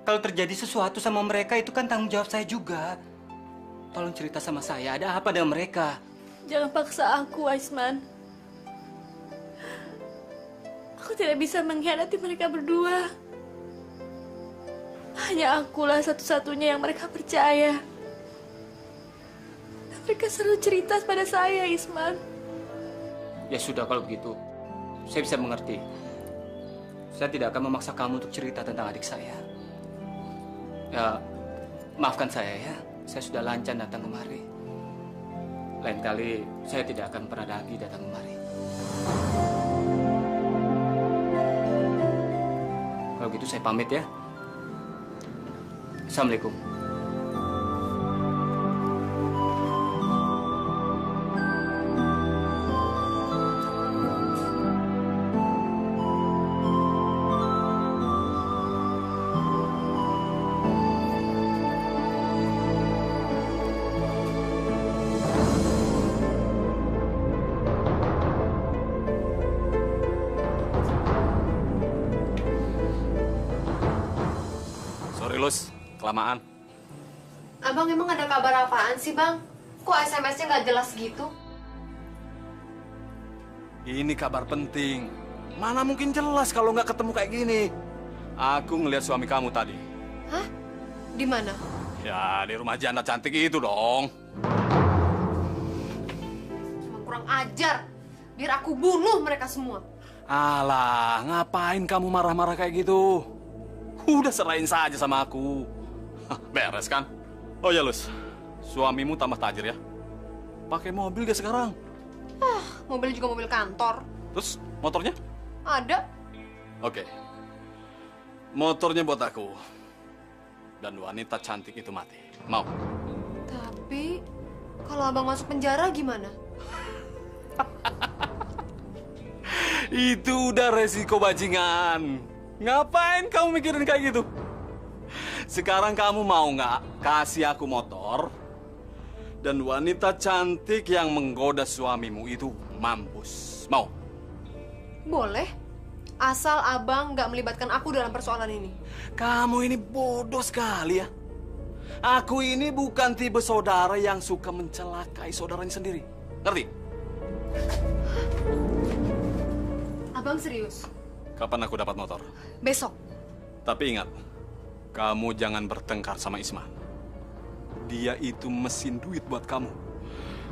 Kalau terjadi sesuatu sama mereka itu kan tanggung jawab saya juga. Tolong cerita sama saya, ada apa dengan mereka? Jangan paksa aku, Isman. Aku Aku tidak bisa mengkhianati mereka berdua. Hanya akulah satu-satunya yang mereka percaya. Dan mereka selalu cerita pada saya, Isman. Ya sudah kalau begitu, saya bisa mengerti. Saya tidak akan memaksa kamu untuk cerita tentang adik saya. Ya, maafkan saya ya. Saya sudah lancar datang kemari. Lain kali saya tidak akan pernah lagi datang kemari. Kalau gitu saya pamit ya. Assalamualaikum. Sorry, Lus. Kelamaan. Abang emang ada kabar apaan sih, Bang? Kok SMS-nya nggak jelas gitu? Ini kabar penting. Mana mungkin jelas kalau nggak ketemu kayak gini. Aku ngelihat suami kamu tadi. Hah? Di mana? Ya, di rumah janda cantik itu dong. Cuma kurang ajar. Biar aku bunuh mereka semua. Alah, ngapain kamu marah-marah kayak gitu? Udah serahin saja sama aku. Hah, beres kan? Oh ya, Lus. Suamimu tambah tajir ya. Pakai mobil gak sekarang? Mobil juga mobil kantor. Terus motornya? Ada. Oke. Motornya buat aku. Dan wanita cantik itu mati. Mau? Tapi kalau abang masuk penjara gimana? Itu udah resiko bajingan. Ngapain kamu mikirin kayak gitu? Sekarang kamu mau nggak kasih aku motor? Dan wanita cantik yang menggoda suamimu itu mampus. Mau? Boleh. Asal abang nggak melibatkan aku dalam persoalan ini. Kamu ini bodoh sekali ya. Aku ini bukan tipe saudara yang suka mencelakai saudaranya sendiri. Ngerti? Abang serius? Kapan aku dapat motor? Besok. Tapi ingat, kamu jangan bertengkar sama Isma. Dia itu mesin duit buat kamu.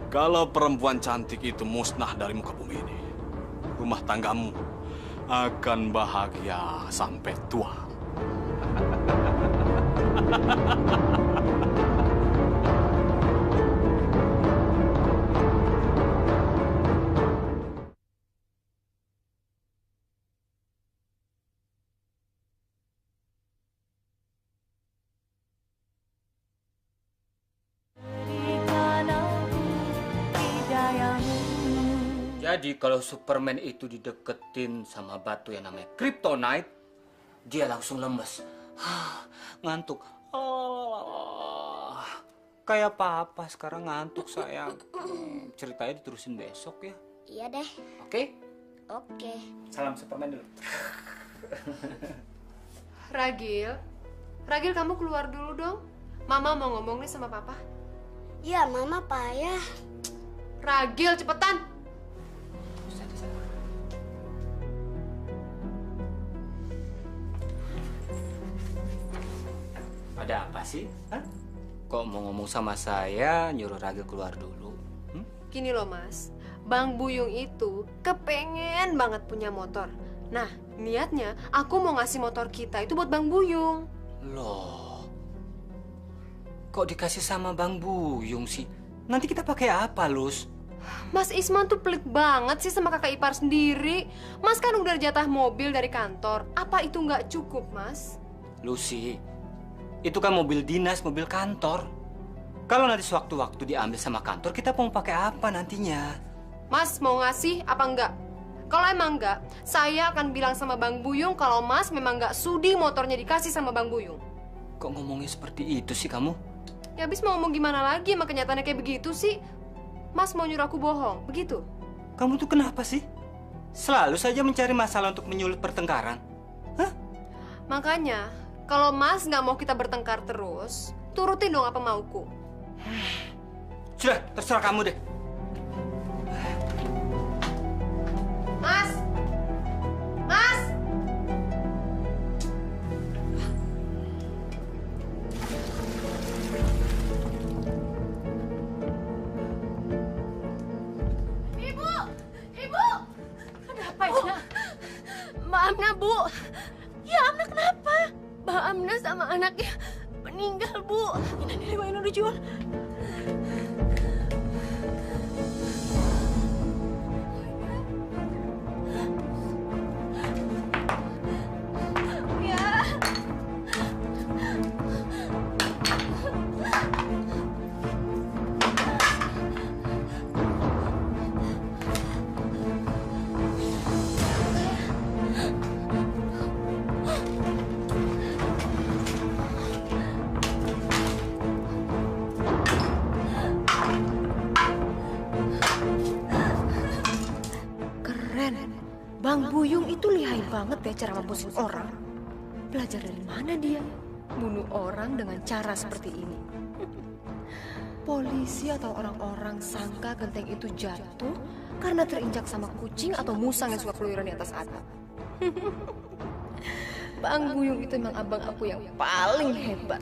Kalau perempuan cantik itu musnah dari muka bumi ini, rumah tanggamu akan bahagia sampai tua. Jadi kalau Superman itu dideketin sama batu yang namanya Kryptonite, dia langsung lemes. Ngantuk. Kayak papa sekarang ngantuk sayang. Ceritanya diterusin besok ya. Iya deh. Oke? Oke. Salam Superman dulu. Ragil, Ragil kamu keluar dulu dong. Mama mau ngomong nih sama papa. Ya, Mama payah. Ragil, cepetan. Ada apa sih? Hah? Kok mau ngomong sama saya, nyuruh Ragil keluar dulu? Gini loh mas, Bang Buyung itu kepengen banget punya motor. Nah, niatnya aku mau ngasih motor kita itu buat Bang Buyung. Loh, kok dikasih sama Bang Buyung sih? Nanti kita pakai apa, Lus? Mas Isman tuh pelit banget sih sama kakak ipar sendiri. Mas kan udah jatah mobil dari kantor. Apa itu nggak cukup, Mas? Lucy, itu kan mobil dinas, mobil kantor. Kalau nanti sewaktu-waktu diambil sama kantor, kita mau pakai apa nantinya? Mas mau ngasih apa enggak? Kalau emang enggak, saya akan bilang sama Bang Buyung kalau Mas memang enggak sudi motornya dikasih sama Bang Buyung. Kok ngomongnya seperti itu sih kamu? Ya habis mau ngomong gimana lagi, emang kenyataannya kayak begitu sih. Mas mau nyuruh aku bohong, begitu? Kamu tuh kenapa sih? Selalu saja mencari masalah untuk menyulut pertengkaran. Hah? Makanya, kalau Mas nggak mau kita bertengkar terus, turutin dong apa mauku. Sudah, terserah kamu deh. Mas! Mas! Amna, Bu. Ya Amna kenapa? Mbak Amna sama anaknya meninggal, Bu. Ini udah dijual. Bang Buyung itu lihai banget ya cara mampusin orang. Belajar dari mana dia? Bunuh orang dengan cara seperti ini. Polisi atau orang-orang sangka genteng itu jatuh karena terinjak sama kucing atau musang yang suka keluyuran di atas atap. Bang Buyung itu emang abang aku yang paling hebat.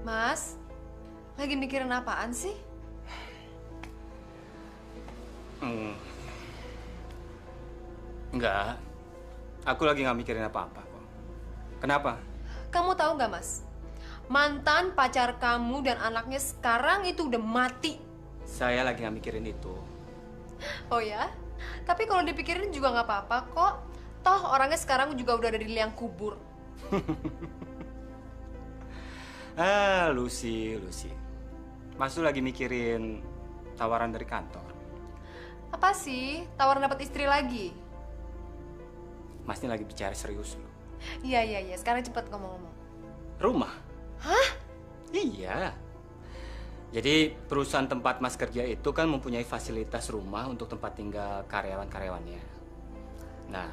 Mas, lagi mikirin apaan sih? Enggak. Aku lagi nggak mikirin apa-apa kok. Kenapa? Kamu tahu nggak, Mas? Mantan pacar kamu dan anaknya sekarang itu udah mati. Saya lagi nggak mikirin itu. Oh ya? Tapi kalau dipikirin juga nggak apa-apa kok. Toh orangnya sekarang juga udah ada di liang kubur. Lucy. Mas tuh lagi mikirin tawaran dari kantor. Apa sih? Tawaran dapat istri lagi? Mas ini lagi bicara serius loh. Iya. Sekarang cepat ngomong-ngomong. Rumah? Hah? Iya. Jadi perusahaan tempat Mas kerja itu kan mempunyai fasilitas rumah untuk tempat tinggal karyawan-karyawannya. Nah,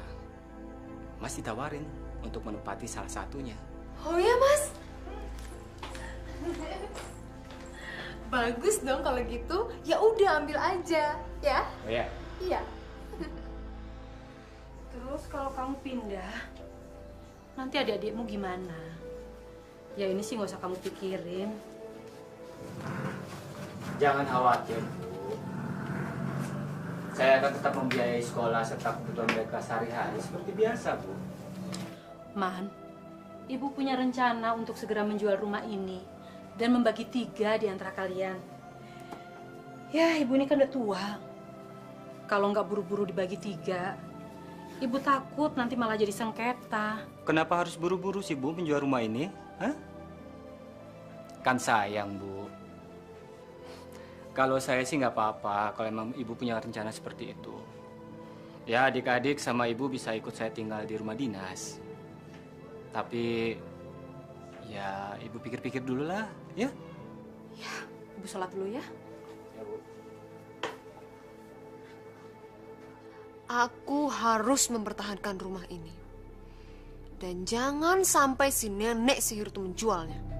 Mas ditawarin untuk menempati salah satunya. Oh ya, Mas? Bagus dong kalau gitu. Ya udah ambil aja, ya? Oh ya? Iya. Terus kalau kamu pindah, nanti adik-adikmu gimana? Ya ini sih nggak usah kamu pikirin. Jangan khawatir, Bu. Saya akan tetap membiayai sekolah serta kebutuhan mereka sehari-hari seperti biasa, Bu. Man, Ibu punya rencana untuk segera menjual rumah ini dan membagi 3 di antara kalian. Ya, Ibu ini kan udah tua. Kalau nggak buru-buru dibagi 3, Ibu takut nanti malah jadi sengketa. Kenapa harus buru-buru sih, Bu, menjual rumah ini? Hah? Kan sayang, Bu. Kalau saya sih nggak apa-apa kalau emang Ibu punya rencana seperti itu. Ya, adik-adik sama Ibu bisa ikut saya tinggal di rumah dinas. Tapi ya Ibu pikir-pikir dulu lah, ya? Ya, Ibu sholat dulu ya. Ya, Bu. Aku harus mempertahankan rumah ini. Dan jangan sampai si nenek sihir itu menjualnya.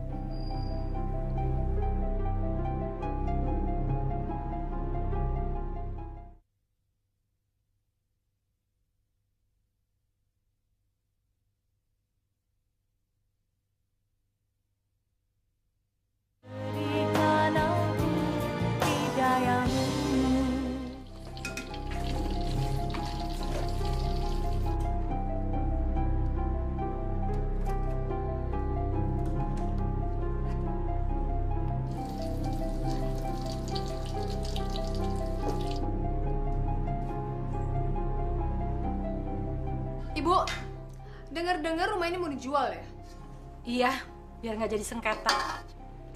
Ibu, dengar-dengar rumah ini mau dijual ya? Iya, biar nggak jadi sengketa.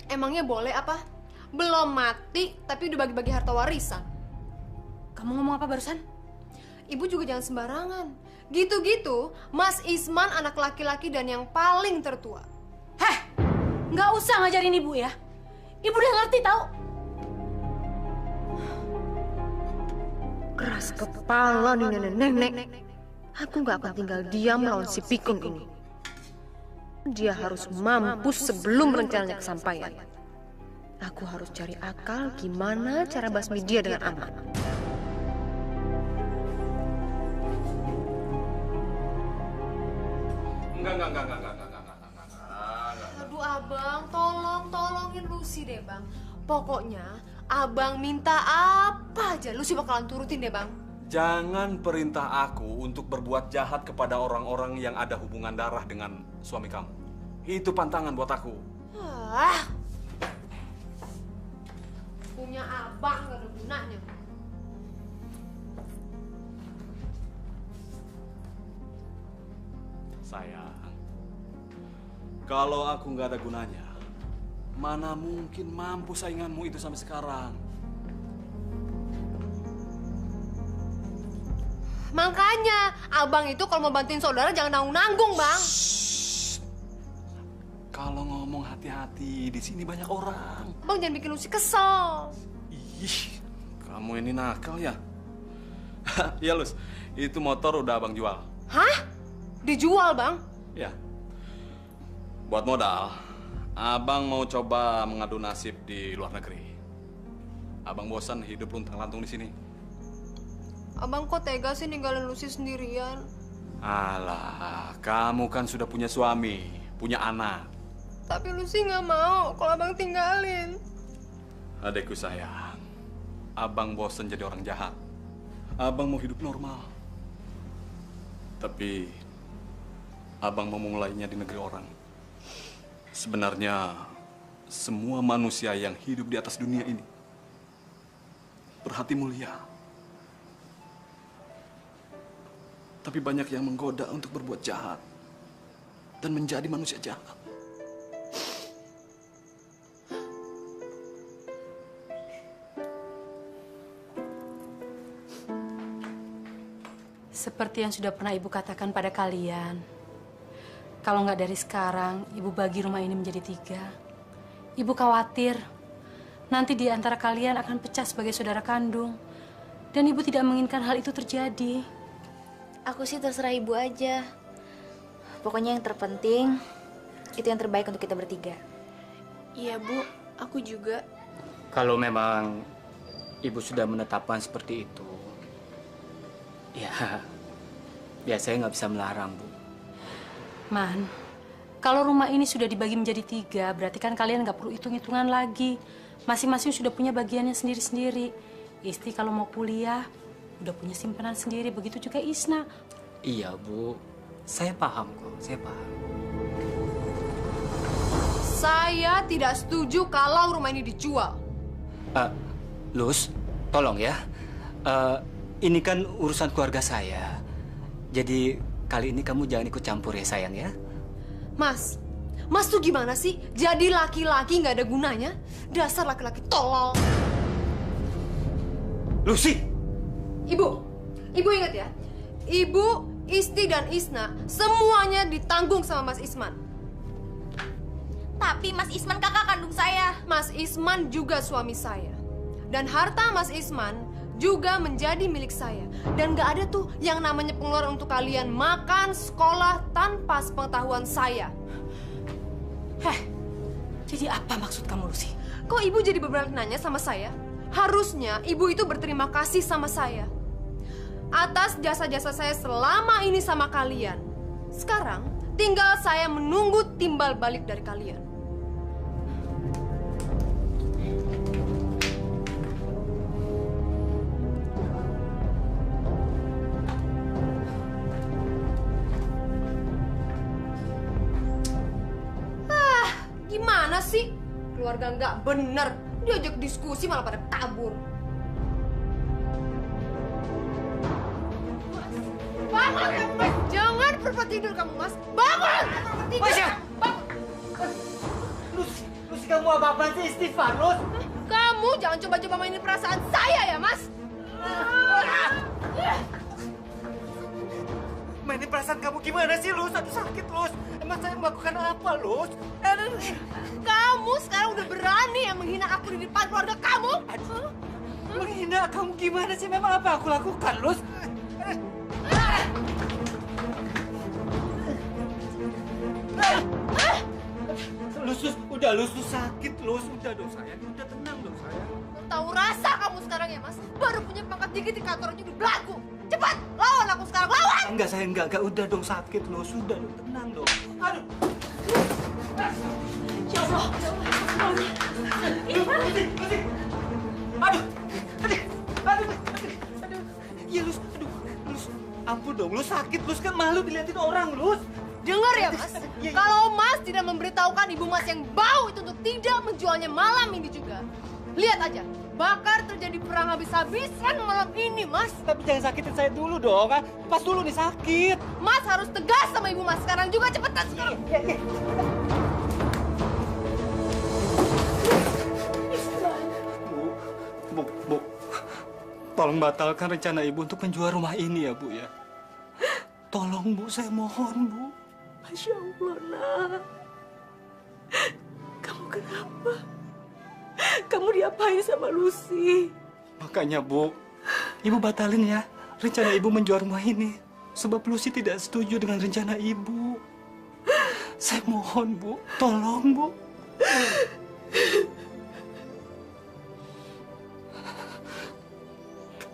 Emangnya boleh apa? Belum mati, tapi udah bagi-bagi harta warisan. Kamu ngomong apa barusan? Ibu juga jangan sembarangan. Gitu-gitu, Mas Isman anak laki-laki dan yang paling tertua. Heh, nggak usah ngajarin ibu ya. Ibu udah ngerti tahu. Keras kepala nih nenek-nenek. Aku nggak akan tinggal diam melawan si pikun ini. Dia harus mampus sebelum rencananya kesampaian. Aku harus cari akal gimana cara basmi dia dengan aman. Enggak. Aduh abang, tolongin Lucy deh bang. Pokoknya abang minta apa aja, Lucy bakalan turutin deh bang. Jangan perintah aku untuk berbuat jahat kepada orang-orang yang ada hubungan darah dengan suami kamu. Itu pantangan buat aku. Punya abang gak ada gunanya. Sayang, kalau aku nggak ada gunanya, mana mungkin mampu sainganmu itu sampai sekarang. Makanya, abang itu kalau mau bantuin saudara jangan nanggung-nanggung, bang. Kalau ngomong hati-hati, di sini banyak orang. Bang jangan bikin Lucy kesel. Ih, kamu ini nakal ya? Ya, Lus, itu motor udah abang jual. Hah? Dijual, bang? Ya. Buat modal, abang mau coba mengadu nasib di luar negeri. Abang bosan hidup luntang-lantung di sini. Abang kok tega sih ninggalin Lucy sendirian? Alah, kamu kan sudah punya suami, punya anak. Tapi Lucy nggak mau kalau abang tinggalin. Adekku sayang, abang bosan jadi orang jahat. Abang mau hidup normal. Tapi, abang mau memulainya di negeri orang. Sebenarnya, semua manusia yang hidup di atas dunia ini berhati mulia. Tapi banyak yang menggoda untuk berbuat jahat dan menjadi manusia jahat. Seperti yang sudah pernah ibu katakan pada kalian, kalau nggak dari sekarang, ibu bagi rumah ini menjadi 3. Ibu khawatir nanti di antara kalian akan pecah sebagai saudara kandung, dan ibu tidak menginginkan hal itu terjadi. Aku sih terserah ibu aja. Pokoknya yang terpenting, itu yang terbaik untuk kita bertiga. Iya bu, aku juga. Kalau memang ibu sudah menetapkan seperti itu, ya biasanya nggak bisa melarang, Bu. Man, kalau rumah ini sudah dibagi menjadi 3, berarti kan kalian nggak perlu hitung-hitungan lagi. Masing-masing sudah punya bagiannya sendiri-sendiri. Isti kalau mau kuliah, udah punya simpanan sendiri, begitu juga Isna. Iya, Bu. Saya paham kok, saya paham. Saya tidak setuju kalau rumah ini dijual. Lus, tolong ya. Ini kan urusan keluarga saya. Jadi kali ini kamu jangan ikut campur ya, sayang ya. Mas tuh gimana sih? Jadi laki-laki nggak ada gunanya? Dasar laki-laki tolol. Lucy! Ibu ingat ya? Ibu, Isti, dan Isna semuanya ditanggung sama Mas Isman. Tapi Mas Isman kakak kandung saya. Mas Isman juga suami saya. Dan harta Mas Isman juga menjadi milik saya. Dan gak ada tuh yang namanya pengeluaran untuk kalian makan, sekolah tanpa sepengetahuan saya. Jadi apa maksud kamu, Lucy? Kok ibu jadi berbalik nanya sama saya? Harusnya ibu itu berterima kasih sama saya atas jasa-jasa saya selama ini sama kalian. Sekarang tinggal saya menunggu timbal balik dari kalian. Gimana sih? Keluarga nggak bener. Diajak diskusi malah pada kabur. Bangun kamu, Mas! Jangan berbuat tidur kamu, Mas! Bangun! Tidur! Mas, ya! Bangun! Lucy, kamu apa-apaan sih? Istighfar, Lus! Kamu jangan coba-coba mainin perasaan saya ya, Mas! Mainin perasaan kamu gimana sih, Lus? Aduh sakit, Lus. Emang saya melakukan apa, Lus? Kamu sekarang udah berani yang menghina aku di depan keluarga kamu? Menghina kamu gimana sih? Memang apa aku lakukan, Lus? Lus, udah Lus sakit, Lus. Udah dong sayang, udah tenang dong sayang. Tahu rasa kamu sekarang ya, Mas? Baru punya pangkat dikit di kantor aja udah belagu. Cepat, lawan aku sekarang, lawan! Enggak sayang, enggak. Udah dong sakit, Lus. Udah dong, tenang dong. Aduh. Ya Allah. Aduh. Ya Lus, Lus. Ampun dong, Lus sakit. Lus kan malu dilihatin orang, Lus. Dengar ya, Mas. Kalau Mas tidak memberitahukan ibu Mas yang bau itu untuk tidak menjualnya malam ini juga. Lihat aja, bakar terjadi perang habis-habisan malam ini, Mas. Tapi jangan sakitin saya dulu dong, kan? Pas dulu nih sakit. Mas harus tegas sama ibu Mas sekarang juga, cepetan sekarang. Bu, tolong batalkan rencana ibu untuk menjual rumah ini ya, Bu ya. Tolong Bu, saya mohon Bu. Masya Allah, nak. Kamu kenapa? Kamu diapain sama Lucy? Makanya Bu, ibu batalin ya rencana ibu menjual rumah ini. Sebab Lucy tidak setuju dengan rencana ibu. Saya mohon Bu, tolong Bu.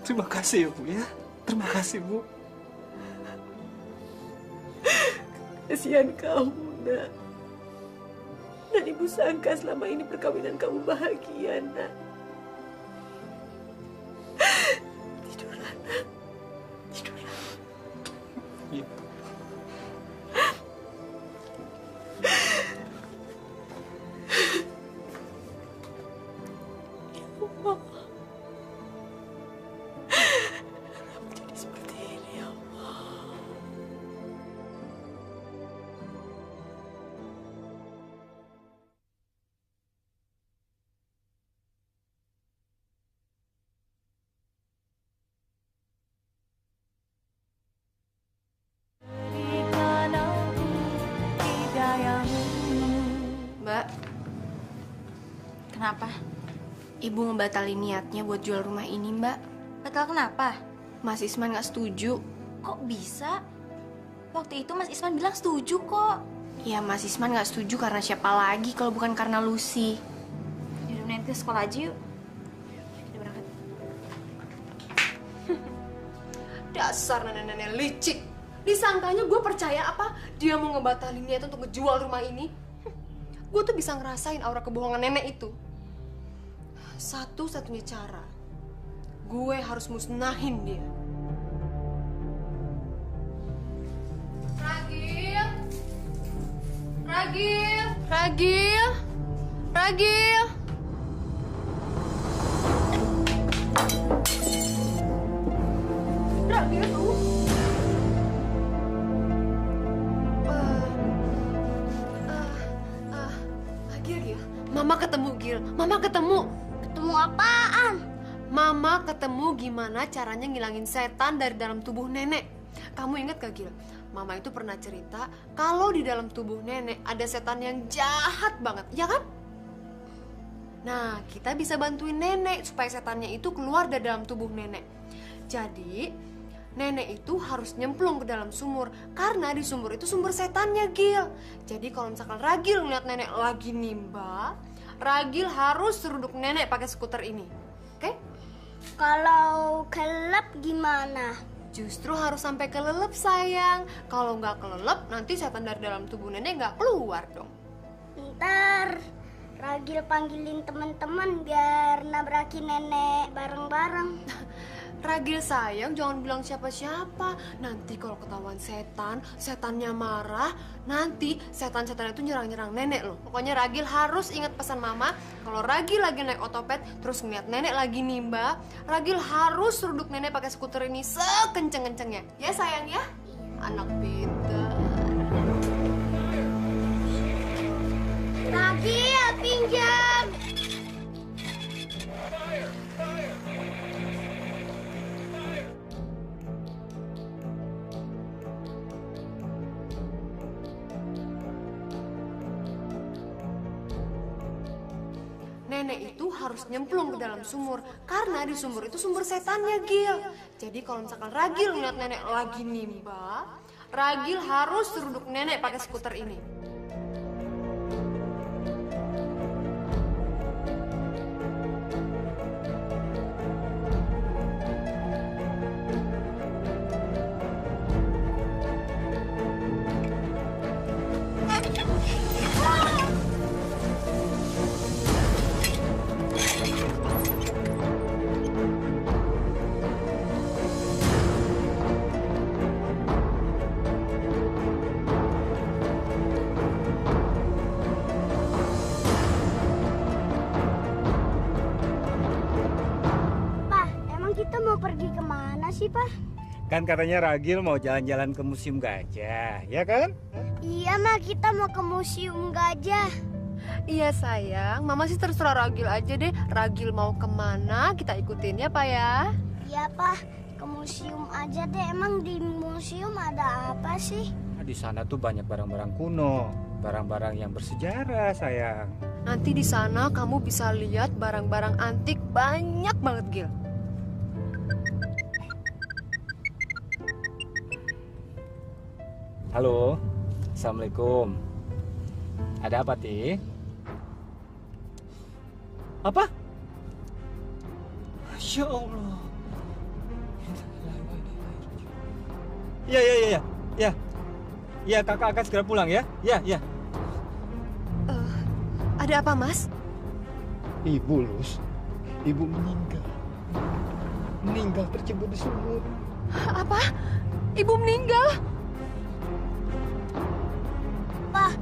Terima kasih ya Bu ya. Terima kasih Bu. Kasihan kamu, nak. Dan ibu sangka selama ini perkawinan kamu bahagia, nak. Tidurlah, nak. Tidurlah. Iya. Ya Allah. Kenapa jadi seperti ini, ya Allah? Mbak, Kenapa? Ibu ngebatalin niatnya buat jual rumah ini, Mbak. Batal kenapa? Mas Isman nggak setuju. Kok bisa? Waktu itu Mas Isman bilang setuju kok. Ya, Mas Isman nggak setuju karena siapa lagi kalau bukan karena Lucy. Yaudah, nanti ke sekolah aja yuk. Kita berangkat. dasar nenek-nenek licik. Disangkanya gue percaya apa? Dia mau ngebatalin niat untuk ngejual rumah ini. Gue tuh bisa ngerasain aura kebohongan nenek itu. Satu-satunya cara, gue harus musnahin dia. Ragil! Ragil! Ragil! Ragil! Ragil tuh. Gil. Mama ketemu, Gil. Mama ketemu. Ketemu apaan? Mama ketemu gimana caranya ngilangin setan dari dalam tubuh nenek. Kamu ingat gak, Gil? Mama itu pernah cerita kalau di dalam tubuh nenek ada setan yang jahat banget, ya kan? Nah, kita bisa bantuin nenek supaya setannya itu keluar dari dalam tubuh nenek. Jadi, nenek itu harus nyemplung ke dalam sumur karena di sumur itu sumber setannya, Gil. Jadi kalau misalkan Ragil ngeliat nenek lagi nimba, Ragil harus seruduk nenek pakai skuter ini. Oke? Kalau kelelep gimana? Justru harus sampai kelelep, sayang. Kalau nggak kelelep, nanti setan dari dalam tubuh nenek nggak keluar dong. Ntar Ragil panggilin teman-teman biar nabrakin nenek bareng-bareng. Ragil sayang, jangan bilang siapa-siapa. Nanti kalau ketahuan setan, setannya marah, nanti setan-setan itu nyerang-nyerang nenek loh. Pokoknya Ragil harus ingat pesan mama. Kalau Ragil lagi naik otopet, terus ngeliat nenek lagi nimba, Ragil harus seruduk nenek pakai skuter ini sekenceng-kencengnya. Ya sayang ya? Anak pintar. Ragil, pinjam. Nenek itu harus nyemplung ke dalam sumur karena di sumur itu sumber setannya, Gil. Jadi kalau misalkan Ragil ngeliat nenek lagi nimba, Ragil harus seruduk nenek pakai skuter ini. Kita mau pergi kemana sih, Pak? Kan katanya Ragil mau jalan-jalan ke museum gajah, ya kan? Iya, Ma, kita mau ke museum gajah. Iya sayang, Mama sih terserah Ragil aja deh. Ragil mau kemana, kita ikutin ya Pak ya. Iya, Pak, ke museum aja deh. Emang di museum ada apa sih? Di sana tuh banyak barang-barang kuno, barang-barang yang bersejarah, sayang. Nanti di sana kamu bisa lihat barang-barang antik banyak banget, Gil. Halo, Assalamualaikum. Ada apa, Ti? Apa? Ya Allah. Ya, kakak akan segera pulang ya. Ya. Ada apa, Mas? Ibu, Lus. Ibu meninggal. Meninggal tercebur di sumur. Apa? Ibu meninggal? Pak.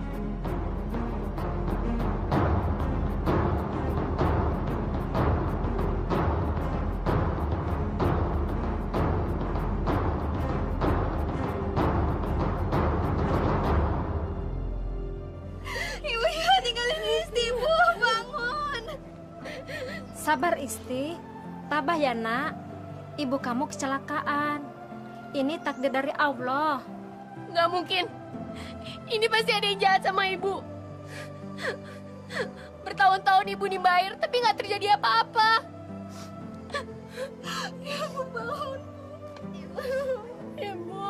Ibu ya tinggalin Isti, Bu, bangun. Sabar Isti, tabah ya nak. Ibu kamu kecelakaan. Ini takdir dari Allah. Nggak mungkin. Ini pasti ada yang jahat sama ibu. Bertahun-tahun ibu nimbair, tapi nggak terjadi apa-apa. Ibu bangun. Ibu.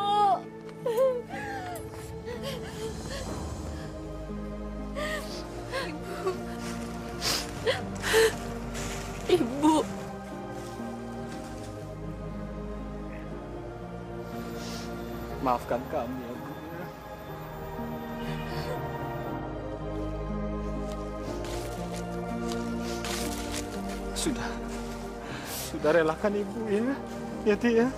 Ibu. Maafkan kami ya, Bu. Sudah relakan Ibu ya. Ya, Ti ya.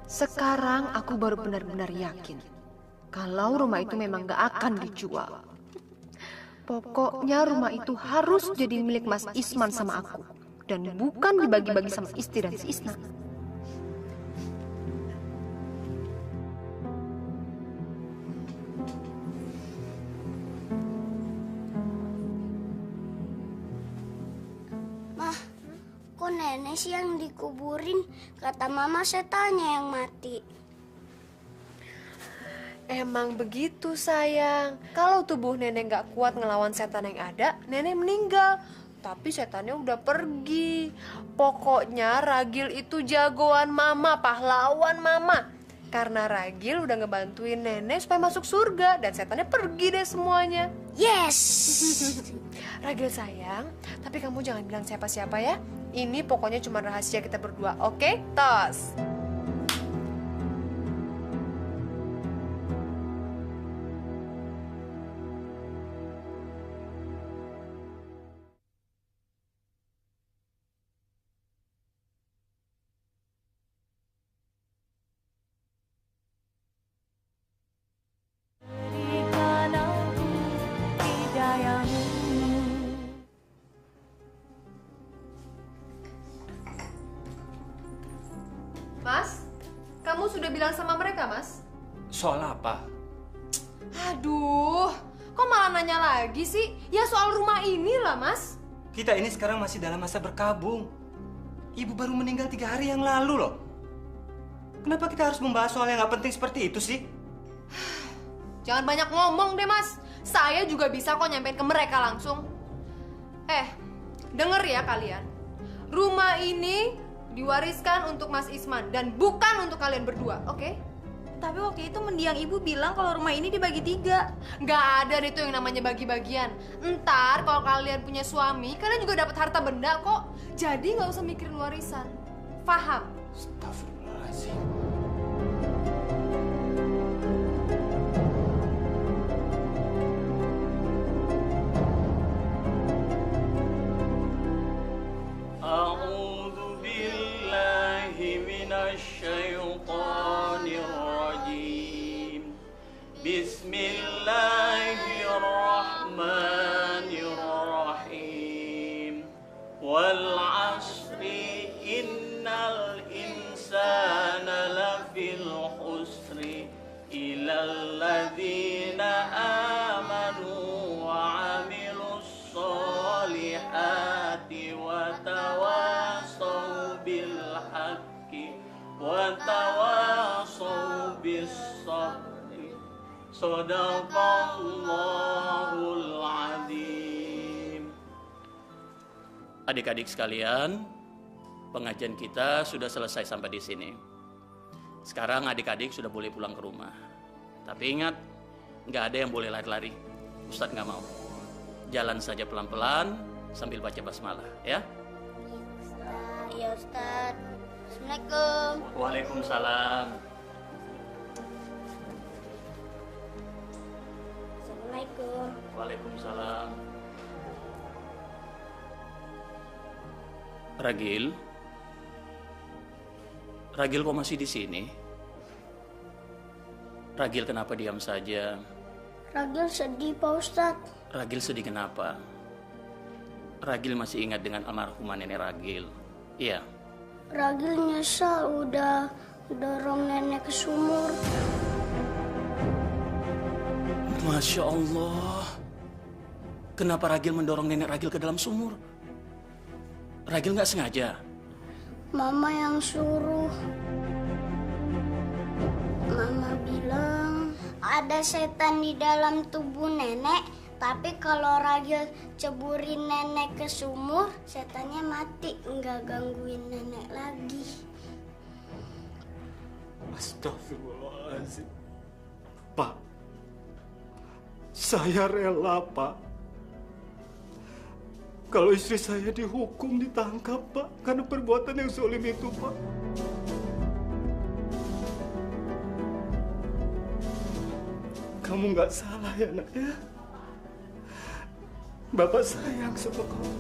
Sekarang aku baru benar-benar yakin kalau rumah itu memang gak akan dijual. Pokoknya rumah itu harus jadi milik Mas Isman sama aku. Dan bukan dibagi-bagi sama Isti dan si Isna. Mah, kok nenek sih yang dikuburin? Kata mama setannya yang mati. Emang begitu sayang. Kalau tubuh nenek gak kuat ngelawan setan yang ada, nenek meninggal. Tapi setannya udah pergi. Pokoknya Ragil itu jagoan mama, pahlawan mama. Karena Ragil udah ngebantuin nenek supaya masuk surga. Dan setannya pergi deh semuanya. Yes! Ragil sayang, tapi kamu jangan bilang siapa-siapa ya. Ini pokoknya cuma rahasia kita berdua, oke? Tos! Soal apa? Aduh, kok malah nanya lagi sih? Ya soal rumah ini lah, Mas. Kita ini sekarang masih dalam masa berkabung. Ibu baru meninggal 3 hari yang lalu loh. Kenapa kita harus membahas soal yang nggak penting seperti itu sih? Jangan banyak ngomong deh, Mas. Saya juga bisa kok nyampein ke mereka langsung. Denger ya kalian. Rumah ini diwariskan untuk Mas Isman dan bukan untuk kalian berdua, oke? Tapi waktu itu mendiang ibu bilang kalau rumah ini dibagi 3. Nggak ada deh itu yang namanya bagi-bagian. Ntar kalau kalian punya suami, kalian juga dapat harta benda kok. Jadi nggak usah mikirin warisan. Paham? Astagfirullahaladzim. A'udzu billahi minasyaitonir rajim. Bismillahirrahmanirrahim. Wal 'asri innal insana lafil khusri illal ladzina amanu wa 'amilus solihati wa tawasaw bil haqqi wa tawasaw bis sabri. Shadaqallahul azim. Adik-adik sekalian, pengajian kita sudah selesai sampai di sini. Sekarang adik-adik sudah boleh pulang ke rumah. Tapi ingat, nggak ada yang boleh lari-lari. Ustadz nggak mau. Jalan saja pelan-pelan sambil baca basmalah, ya? Iya, Ustaz. Assalamualaikum. Waalaikumsalam. Assalamualaikum. Waalaikumsalam. Ragil, Ragil kok masih di sini? Ragil kenapa diam saja? Ragil sedih, Pak Ustadz. Ragil sedih kenapa? Ragil masih ingat dengan almarhumah nenek Ragil. Iya. Ragil nyesal udah dorong nenek ke sumur. Masya Allah. Kenapa Ragil mendorong nenek Ragil ke dalam sumur? Ragil nggak sengaja? Mama yang suruh. Mama bilang ada setan di dalam tubuh nenek, tapi kalau Ragil ceburin nenek ke sumur, setannya mati, nggak gangguin nenek lagi. Astagfirullahaladzim. Pak, saya rela, Pak. Kalau istri saya dihukum, ditangkap, Pak, karena perbuatan yang zalim itu, Pak. Kamu nggak salah ya, Nak, ya? Bapak sayang sama kamu.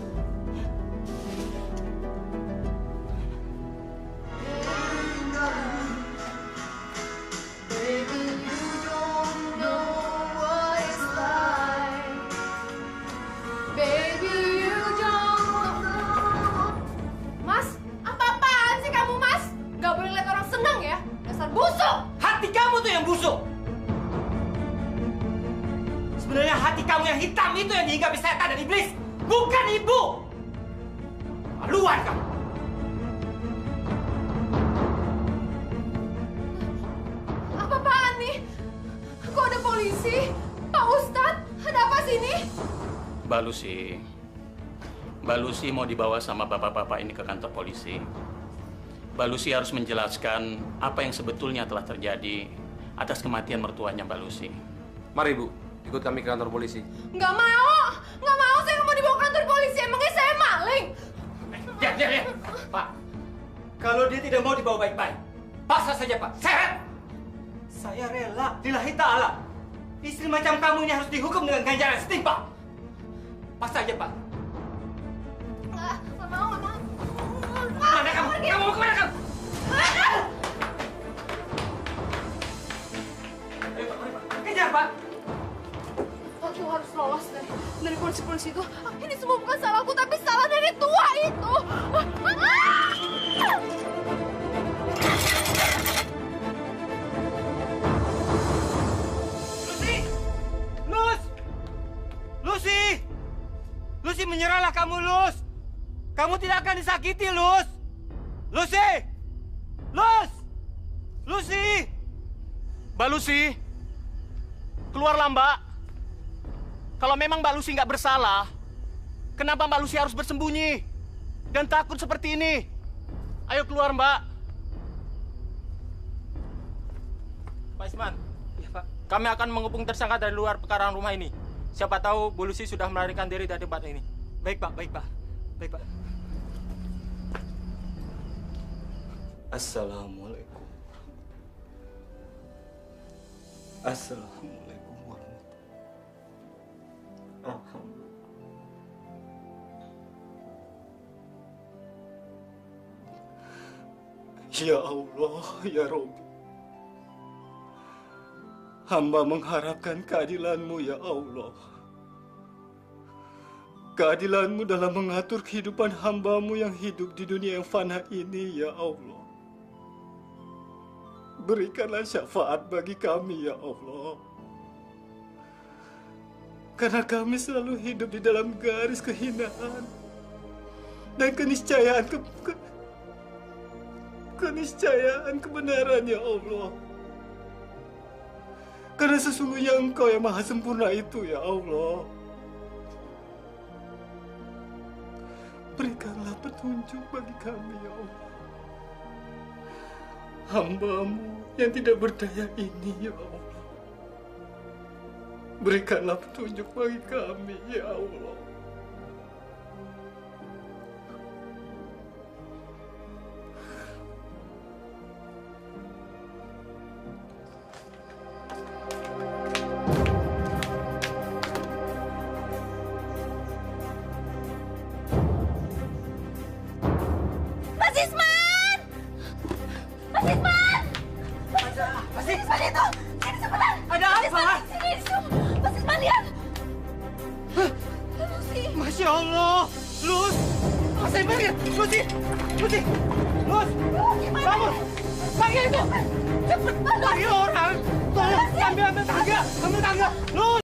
Sebenarnya hati kamu yang hitam itu yang dihinggapi setan dan iblis, bukan ibu. Maluan kamu. Apa-apaan nih? Kok ada polisi? Pak Ustadz, ada apa sini? Mbak Lucy mau dibawa sama bapak-bapak ini ke kantor polisi. Mbak Lucy harus menjelaskan apa yang sebetulnya telah terjadi atas kematian mertuanya Mbak Lucy. Mari, Bu. Ikut kami ke kantor polisi. Nggak mau, saya nggak mau dibawa ke kantor polisi. Emangnya saya maling? Ya. Pak, kalau dia tidak mau dibawa baik-baik, paksa saja, Pak. Saya rela, lillahi ta'ala. Istri macam kamu ini harus dihukum dengan ganjaran setimpal. Paksa aja, Pak. Nggak mau. Mana kamu? Kamu mau kemana kamu? Ayo, Pak. Kejar, Pak. Aku harus lolos dari polisi-polisi itu. Ini semua bukan salahku, tapi salah dari tua itu. Lucy, menyerahlah kamu, Lus. Kamu tidak akan disakiti, Lus. Lucy! Lus! Lucy! Mbak Lucy, keluarlah Mbak. Kalau memang Mbak Lucy nggak bersalah, kenapa Mbak Lucy harus bersembunyi dan takut seperti ini? Ayo keluar Mbak. Pak Isman. Iya Pak. Kami akan mengepung tersangka dari luar pekarangan rumah ini. Siapa tahu Bu Lucy sudah melarikan diri dari tempat ini. Baik Pak, baik Pak. Baik Pak. Assalamualaikum. Assalamualaikum warahmatullahi wabarakatuh. Ya Allah, ya Rabbi. Hamba mengharapkan keadilan-Mu, ya Allah. Keadilan-Mu dalam mengatur kehidupan hamba-Mu yang hidup di dunia yang fana ini, ya Allah. Berikanlah syafaat bagi kami, ya Allah. Karena kami selalu hidup di dalam garis kehinaan dan keniscayaan kebenaran, ya Allah. Karena sesungguhnya Engkau yang maha sempurna itu, ya Allah. Berikanlah petunjuk bagi kami, ya Allah. Hamba-Mu yang tidak berdaya ini, ya Allah. Berikanlah petunjuk bagi kami, ya Allah. Mas Isman! Mas Isman! Mas Isman itu! Sini cepetan! Ada apa? Sini, Mas Isman lihat! Lucy! Masya Allah! Lus! Mas Isman lihat! Lucy! Lucy! Lus! Bangun! Panggil itu! Cepet! Panggil orang! Tolong! Ambil tangga! Ambil tangga! Lus!